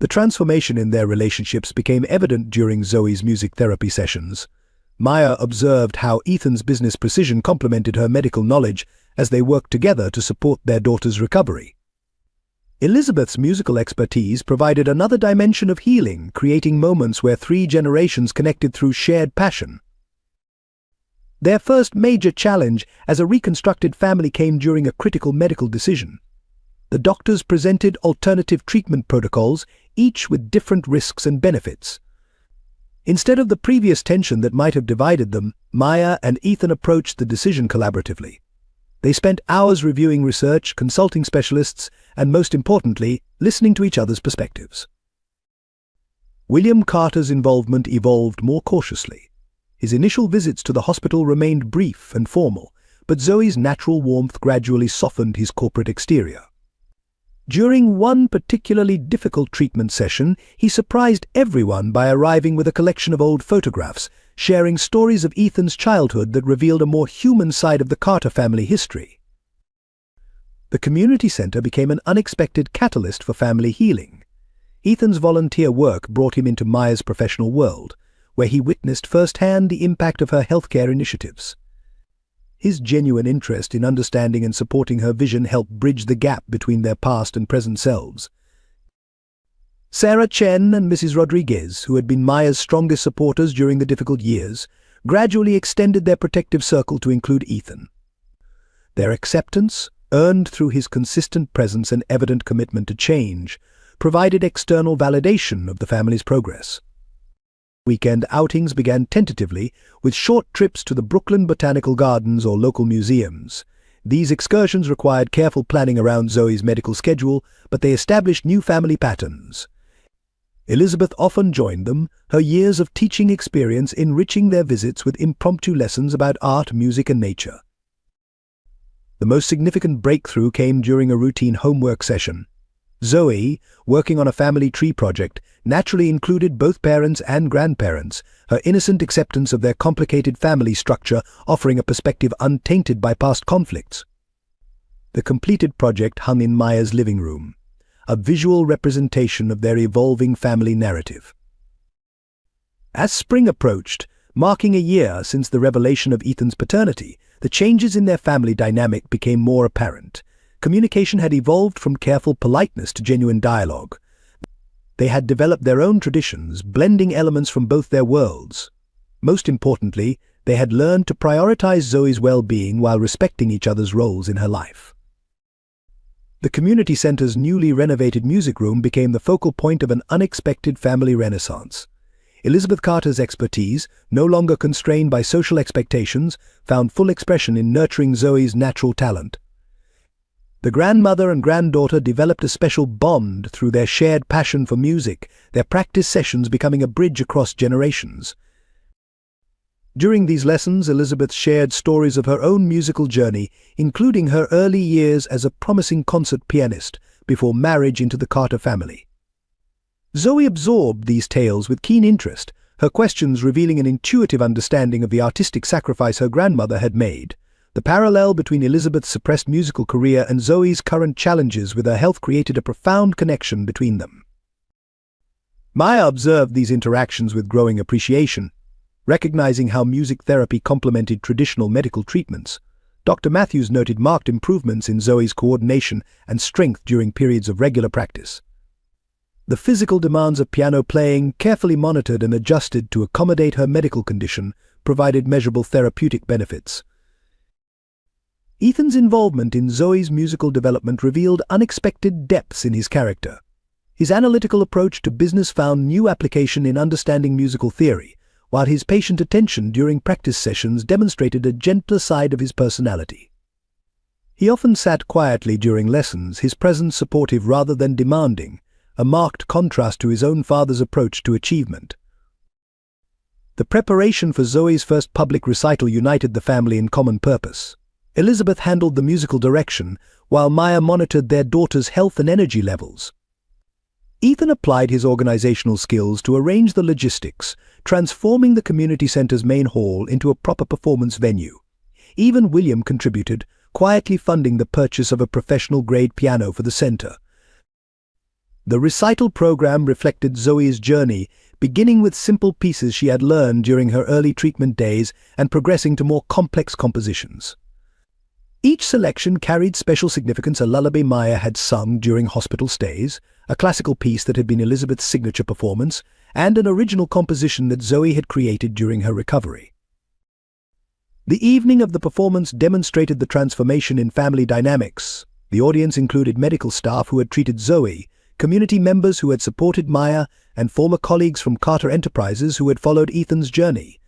The transformation in their relationships became evident during Zoe's music therapy sessions. Maya observed how Ethan's business precision complemented her medical knowledge as they worked together to support their daughter's recovery. Elizabeth's musical expertise provided another dimension of healing, creating moments where 3 generations connected through shared passion. Their first major challenge as a reconstructed family came during a critical medical decision. The doctors presented alternative treatment protocols, each with different risks and benefits. Instead of the previous tension that might have divided them, Maya and Ethan approached the decision collaboratively. They spent hours reviewing research, consulting specialists, and most importantly, listening to each other's perspectives. William Carter's involvement evolved more cautiously. His initial visits to the hospital remained brief and formal, but Zoe's natural warmth gradually softened his corporate exterior. During one particularly difficult treatment session, he surprised everyone by arriving with a collection of old photographs, sharing stories of Ethan's childhood that revealed a more human side of the Carter family history. The community center became an unexpected catalyst for family healing. Ethan's volunteer work brought him into Maya's professional world, where he witnessed firsthand the impact of her healthcare initiatives. His genuine interest in understanding and supporting her vision helped bridge the gap between their past and present selves. Sarah Chen and Mrs. Rodriguez, who had been Maya's strongest supporters during the difficult years, gradually extended their protective circle to include Ethan. Their acceptance, earned through his consistent presence and evident commitment to change, provided external validation of the family's progress. Weekend outings began tentatively, with short trips to the Brooklyn Botanical Gardens or local museums. These excursions required careful planning around Zoe's medical schedule, but they established new family patterns. Elizabeth often joined them, her years of teaching experience enriching their visits with impromptu lessons about art, music, and nature. The most significant breakthrough came during a routine homework session. Zoe, working on a family tree project, naturally included both parents and grandparents, her innocent acceptance of their complicated family structure offering a perspective untainted by past conflicts. The completed project hung in Maya's living room, a visual representation of their evolving family narrative. As spring approached, marking a year since the revelation of Ethan's paternity, the changes in their family dynamic became more apparent. Communication had evolved from careful politeness to genuine dialogue. They had developed their own traditions, blending elements from both their worlds. Most importantly, they had learned to prioritize Zoe's well-being while respecting each other's roles in her life. The community center's newly renovated music room became the focal point of an unexpected family renaissance. Elizabeth Carter's expertise, no longer constrained by social expectations, found full expression in nurturing Zoe's natural talent. The grandmother and granddaughter developed a special bond through their shared passion for music, their practice sessions becoming a bridge across generations. During these lessons, Elizabeth shared stories of her own musical journey, including her early years as a promising concert pianist before marriage into the Carter family. Zoe absorbed these tales with keen interest, her questions revealing an intuitive understanding of the artistic sacrifice her grandmother had made. The parallel between Elizabeth's suppressed musical career and Zoe's current challenges with her health created a profound connection between them. Maya observed these interactions with growing appreciation. Recognizing how music therapy complemented traditional medical treatments, Dr. Matthews noted marked improvements in Zoe's coordination and strength during periods of regular practice. The physical demands of piano playing, carefully monitored and adjusted to accommodate her medical condition, provided measurable therapeutic benefits. Ethan's involvement in Zoe's musical development revealed unexpected depths in his character. His analytical approach to business found new application in understanding musical theory, while his patient attention during practice sessions demonstrated a gentler side of his personality. He often sat quietly during lessons, his presence supportive rather than demanding, a marked contrast to his own father's approach to achievement. The preparation for Zoe's first public recital united the family in common purpose. Elizabeth handled the musical direction, while Maya monitored their daughter's health and energy levels. Ethan applied his organizational skills to arrange the logistics, transforming the community center's main hall into a proper performance venue. Even William contributed, quietly funding the purchase of a professional-grade piano for the center. The recital program reflected Zoe's journey, beginning with simple pieces she had learned during her early treatment days and progressing to more complex compositions. Each selection carried special significance: a lullaby Maya had sung during hospital stays, a classical piece that had been Elizabeth's signature performance, and an original composition that Zoe had created during her recovery. The evening of the performance demonstrated the transformation in family dynamics. The audience included medical staff who had treated Zoe, community members who had supported Maya, and former colleagues from Carter Enterprises who had followed Ethan's journey.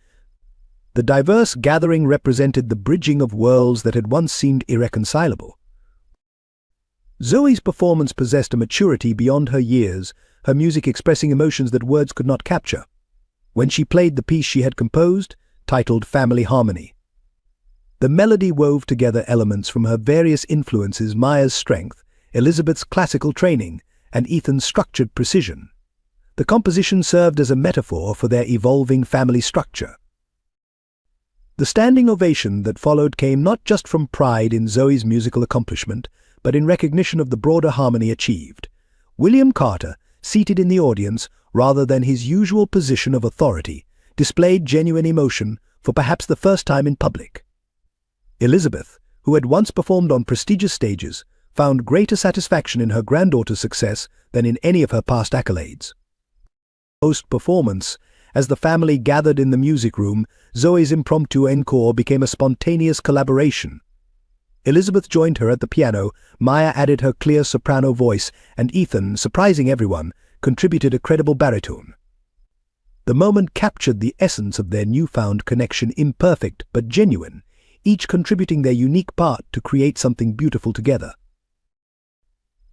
The diverse gathering represented the bridging of worlds that had once seemed irreconcilable. Zoe's performance possessed a maturity beyond her years, her music expressing emotions that words could not capture. When she played the piece she had composed, titled Family Harmony, the melody wove together elements from her various influences: Maya's strength, Elizabeth's classical training, and Ethan's structured precision. The composition served as a metaphor for their evolving family structure. The standing ovation that followed came not just from pride in Zoe's musical accomplishment, but in recognition of the broader harmony achieved. William Carter, seated in the audience rather than his usual position of authority, displayed genuine emotion for perhaps the first time in public. Elizabeth, who had once performed on prestigious stages, found greater satisfaction in her granddaughter's success than in any of her past accolades. Post-performance, as the family gathered in the music room, Zoe's impromptu encore became a spontaneous collaboration. Elizabeth joined her at the piano, Maya added her clear soprano voice, and Ethan, surprising everyone, contributed a credible baritone. The moment captured the essence of their newfound connection, imperfect but genuine, each contributing their unique part to create something beautiful together.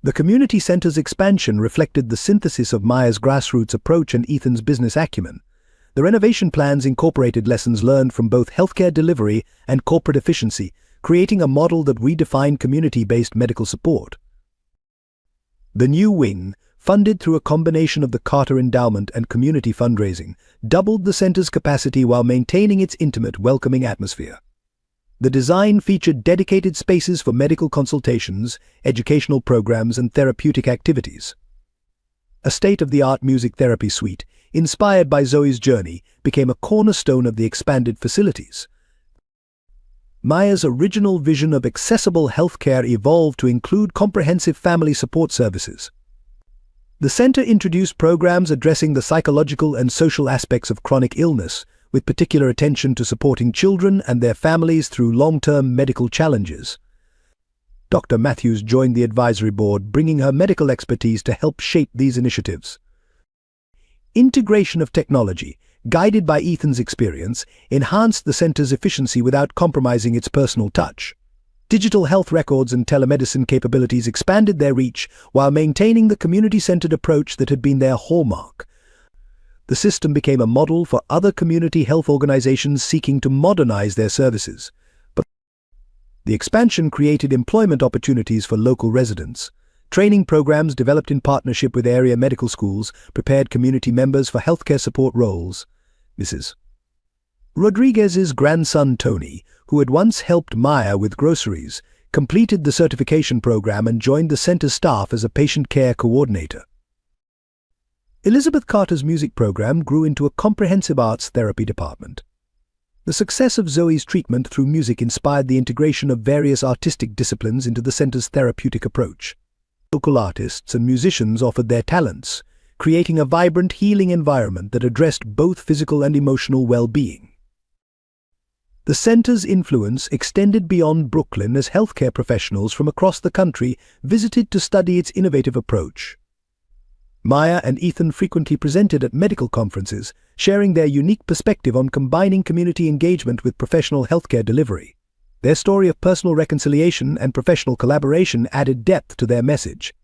The community center's expansion reflected the synthesis of Maya's grassroots approach and Ethan's business acumen. The renovation plans incorporated lessons learned from both healthcare delivery and corporate efficiency, creating a model that redefined community-based medical support. The new wing, funded through a combination of the Carter Endowment and community fundraising, doubled the center's capacity while maintaining its intimate, welcoming atmosphere. The design featured dedicated spaces for medical consultations, educational programs, and therapeutic activities. A state-of-the-art music therapy suite, inspired by Zoe's journey, became a cornerstone of the expanded facilities. Maya's original vision of accessible healthcare evolved to include comprehensive family support services. The center introduced programs addressing the psychological and social aspects of chronic illness, with particular attention to supporting children and their families through long-term medical challenges. Dr. Matthews joined the advisory board, bringing her medical expertise to help shape these initiatives. Integration of technology, guided by Ethan's experience, enhanced the center's efficiency without compromising its personal touch. Digital health records and telemedicine capabilities expanded their reach while maintaining the community-centered approach that had been their hallmark. The system became a model for other community health organizations seeking to modernize their services. But the expansion created employment opportunities for local residents. Training programs developed in partnership with area medical schools prepared community members for healthcare support roles. Mrs. Rodriguez's grandson Tony, who had once helped Maya with groceries, completed the certification program and joined the center staff as a patient care coordinator. Elizabeth Carter's music program grew into a comprehensive arts therapy department. The success of Zoe's treatment through music inspired the integration of various artistic disciplines into the center's therapeutic approach. Local artists and musicians offered their talents, creating a vibrant, healing environment that addressed both physical and emotional well-being. The center's influence extended beyond Brooklyn as healthcare professionals from across the country visited to study its innovative approach. Maya and Ethan frequently presented at medical conferences, sharing their unique perspective on combining community engagement with professional healthcare delivery. Their story of personal reconciliation and professional collaboration added depth to their message.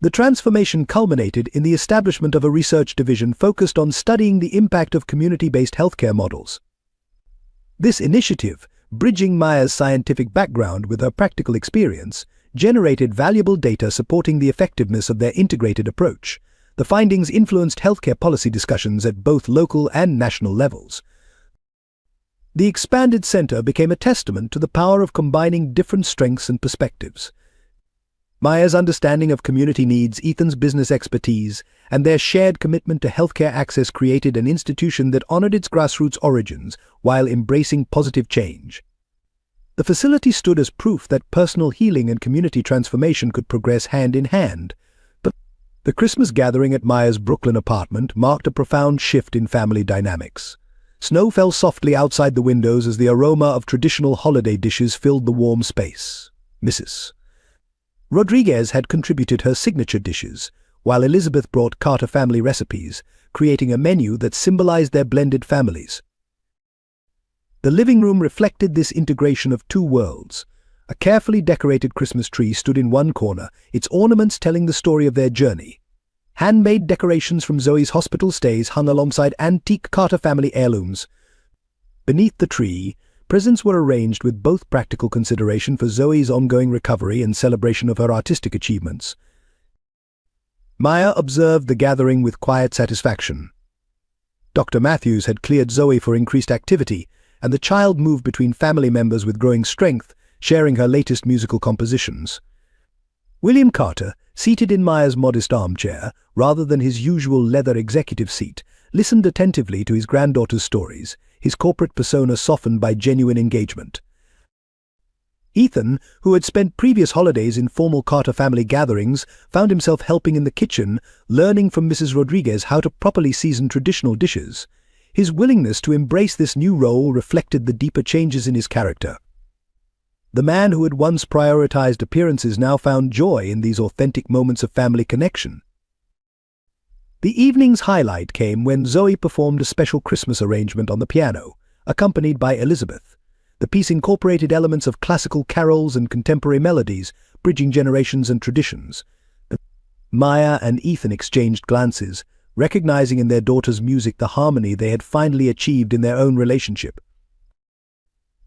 The transformation culminated in the establishment of a research division focused on studying the impact of community-based healthcare models. This initiative, bridging Maya's scientific background with her practical experience, generated valuable data supporting the effectiveness of their integrated approach. The findings influenced healthcare policy discussions at both local and national levels. The expanded center became a testament to the power of combining different strengths and perspectives. Maya's understanding of community needs, Ethan's business expertise, and their shared commitment to healthcare access created an institution that honored its grassroots origins while embracing positive change. The facility stood as proof that personal healing and community transformation could progress hand in hand. But the Christmas gathering at Maya's Brooklyn apartment marked a profound shift in family dynamics. Snow fell softly outside the windows as the aroma of traditional holiday dishes filled the warm space. Mrs. Rodriguez had contributed her signature dishes, while Elizabeth brought Carter family recipes, creating a menu that symbolized their blended families. The living room reflected this integration of two worlds. A carefully decorated Christmas tree stood in one corner, its ornaments telling the story of their journey. Handmade decorations from Zoe's hospital stays hung alongside antique Carter family heirlooms. Beneath the tree, presents were arranged with both practical consideration for Zoe's ongoing recovery and celebration of her artistic achievements. Maya observed the gathering with quiet satisfaction. Dr. Matthews had cleared Zoe for increased activity, and the child moved between family members with growing strength, sharing her latest musical compositions. William Carter, seated in Maya's modest armchair, rather than his usual leather executive seat, listened attentively to his granddaughter's stories, his corporate persona softened by genuine engagement. Ethan, who had spent previous holidays in formal Carter family gatherings, found himself helping in the kitchen, learning from Mrs. Rodriguez how to properly season traditional dishes. His willingness to embrace this new role reflected the deeper changes in his character. The man who had once prioritized appearances now found joy in these authentic moments of family connection. The evening's highlight came when Zoe performed a special Christmas arrangement on the piano, accompanied by Elizabeth. The piece incorporated elements of classical carols and contemporary melodies, bridging generations and traditions. Maya and Ethan exchanged glances, recognizing in their daughter's music the harmony they had finally achieved in their own relationship.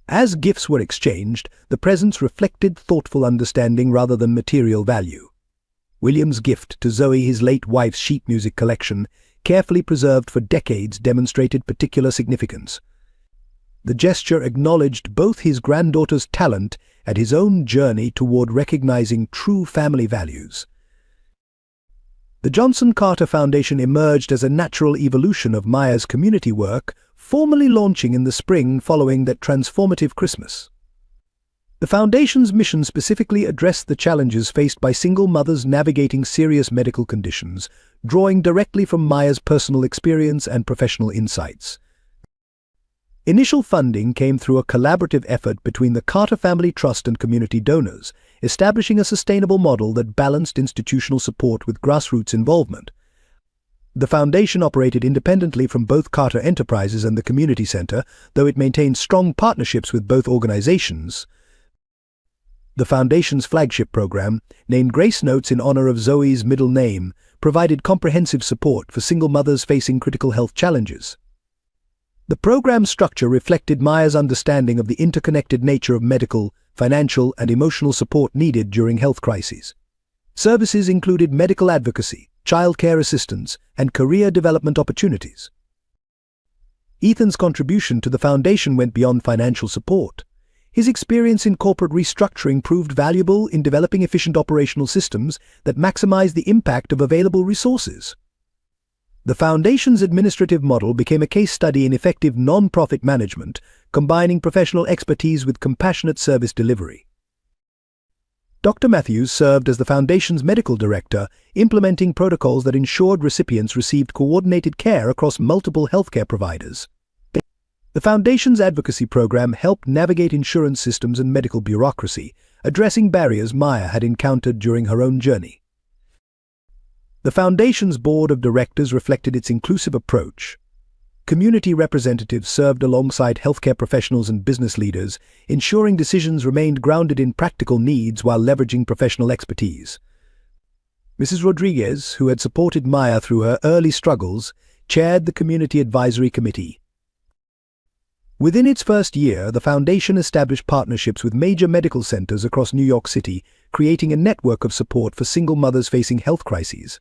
As gifts were exchanged, the presents reflected thoughtful understanding rather than material value. William's gift to Zoe, his late wife's sheet music collection, carefully preserved for decades, demonstrated particular significance. The gesture acknowledged both his granddaughter's talent and his own journey toward recognizing true family values. The Johnson Carter Foundation emerged as a natural evolution of Maya's community work, formally launching in the spring following that transformative Christmas. The Foundation's mission specifically addressed the challenges faced by single mothers navigating serious medical conditions, drawing directly from Maya's personal experience and professional insights. Initial funding came through a collaborative effort between the Carter Family Trust and community donors, establishing a sustainable model that balanced institutional support with grassroots involvement. The foundation operated independently from both Carter Enterprises and the Community Center, though it maintained strong partnerships with both organizations. The foundation's flagship program, named Grace Notes in honor of Zoe's middle name, provided comprehensive support for single mothers facing critical health challenges. The program's structure reflected Maya's understanding of the interconnected nature of medical, financial, and emotional support needed during health crises. Services included medical advocacy, childcare assistance, and career development opportunities. Ethan's contribution to the foundation went beyond financial support. His experience in corporate restructuring proved valuable in developing efficient operational systems that maximized the impact of available resources. The foundation's administrative model became a case study in effective non-profit management, combining professional expertise with compassionate service delivery. Dr. Matthews served as the foundation's medical director, implementing protocols that ensured recipients received coordinated care across multiple healthcare providers. The foundation's advocacy program helped navigate insurance systems and medical bureaucracy, addressing barriers Maya had encountered during her own journey. The foundation's board of directors reflected its inclusive approach. Community representatives served alongside healthcare professionals and business leaders, ensuring decisions remained grounded in practical needs while leveraging professional expertise. Mrs. Rodriguez, who had supported Maya through her early struggles, chaired the Community Advisory Committee. Within its first year, the foundation established partnerships with major medical centers across New York City, creating a network of support for single mothers facing health crises.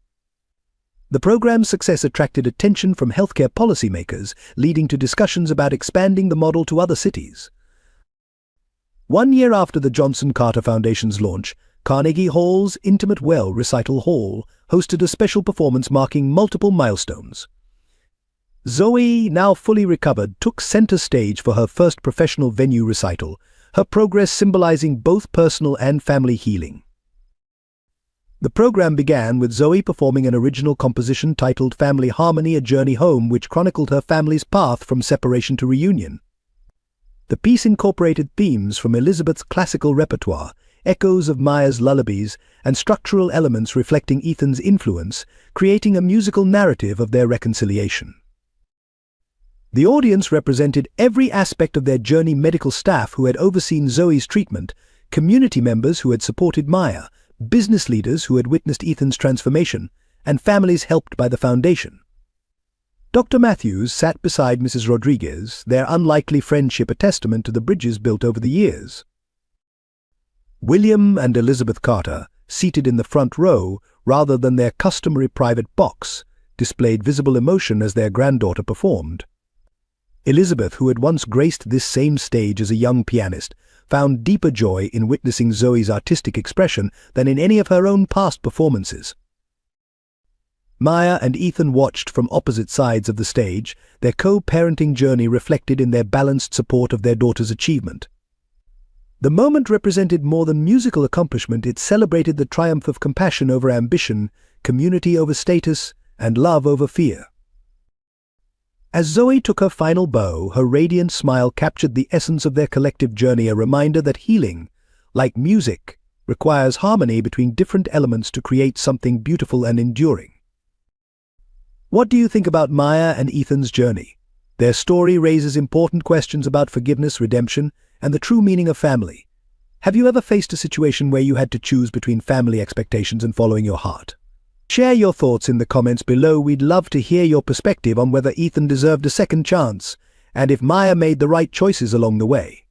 The program's success attracted attention from healthcare policymakers, leading to discussions about expanding the model to other cities. 1 year after the Johnson Carter Foundation's launch, Carnegie Hall's Intimate Well Recital Hall hosted a special performance marking multiple milestones. Zoe, now fully recovered, took center stage for her first professional venue recital, her progress symbolizing both personal and family healing. The program began with Zoe performing an original composition titled Family Harmony: A Journey Home, which chronicled her family's path from separation to reunion. The piece incorporated themes from Elizabeth's classical repertoire, echoes of Maya's lullabies, and structural elements reflecting Ethan's influence, creating a musical narrative of their reconciliation. The audience represented every aspect of their journey: medical staff who had overseen Zoe's treatment, community members who had supported Maya, business leaders who had witnessed Ethan's transformation, and families helped by the foundation. Dr. Matthews sat beside Mrs. Rodriguez, their unlikely friendship a testament to the bridges built over the years. William and Elizabeth Carter, seated in the front row rather than their customary private box, displayed visible emotion as their granddaughter performed. Elizabeth, who had once graced this same stage as a young pianist, found deeper joy in witnessing Zoe's artistic expression than in any of her own past performances. Maya and Ethan watched from opposite sides of the stage, their co-parenting journey reflected in their balanced support of their daughter's achievement. The moment represented more than musical accomplishment; it celebrated the triumph of compassion over ambition, community over status, and love over fear. As Zoe took her final bow, her radiant smile captured the essence of their collective journey, a reminder that healing, like music, requires harmony between different elements to create something beautiful and enduring. What do you think about Maya and Ethan's journey? Their story raises important questions about forgiveness, redemption, and the true meaning of family. Have you ever faced a situation where you had to choose between family expectations and following your heart? Share your thoughts in the comments below. We'd love to hear your perspective on whether Ethan deserved a second chance, and if Maya made the right choices along the way.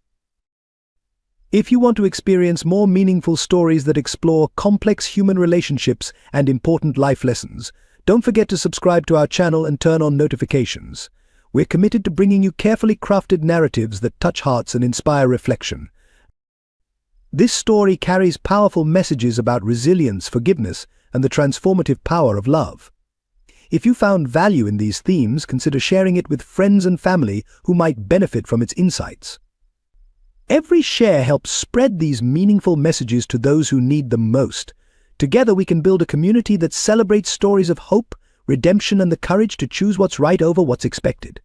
If you want to experience more meaningful stories that explore complex human relationships and important life lessons, don't forget to subscribe to our channel and turn on notifications. We're committed to bringing you carefully crafted narratives that touch hearts and inspire reflection. This story carries powerful messages about resilience, forgiveness, and the transformative power of love. If you found value in these themes, consider sharing it with friends and family who might benefit from its insights. Every share helps spread these meaningful messages to those who need them most. Together we can build a community that celebrates stories of hope, redemption, and the courage to choose what's right over what's expected.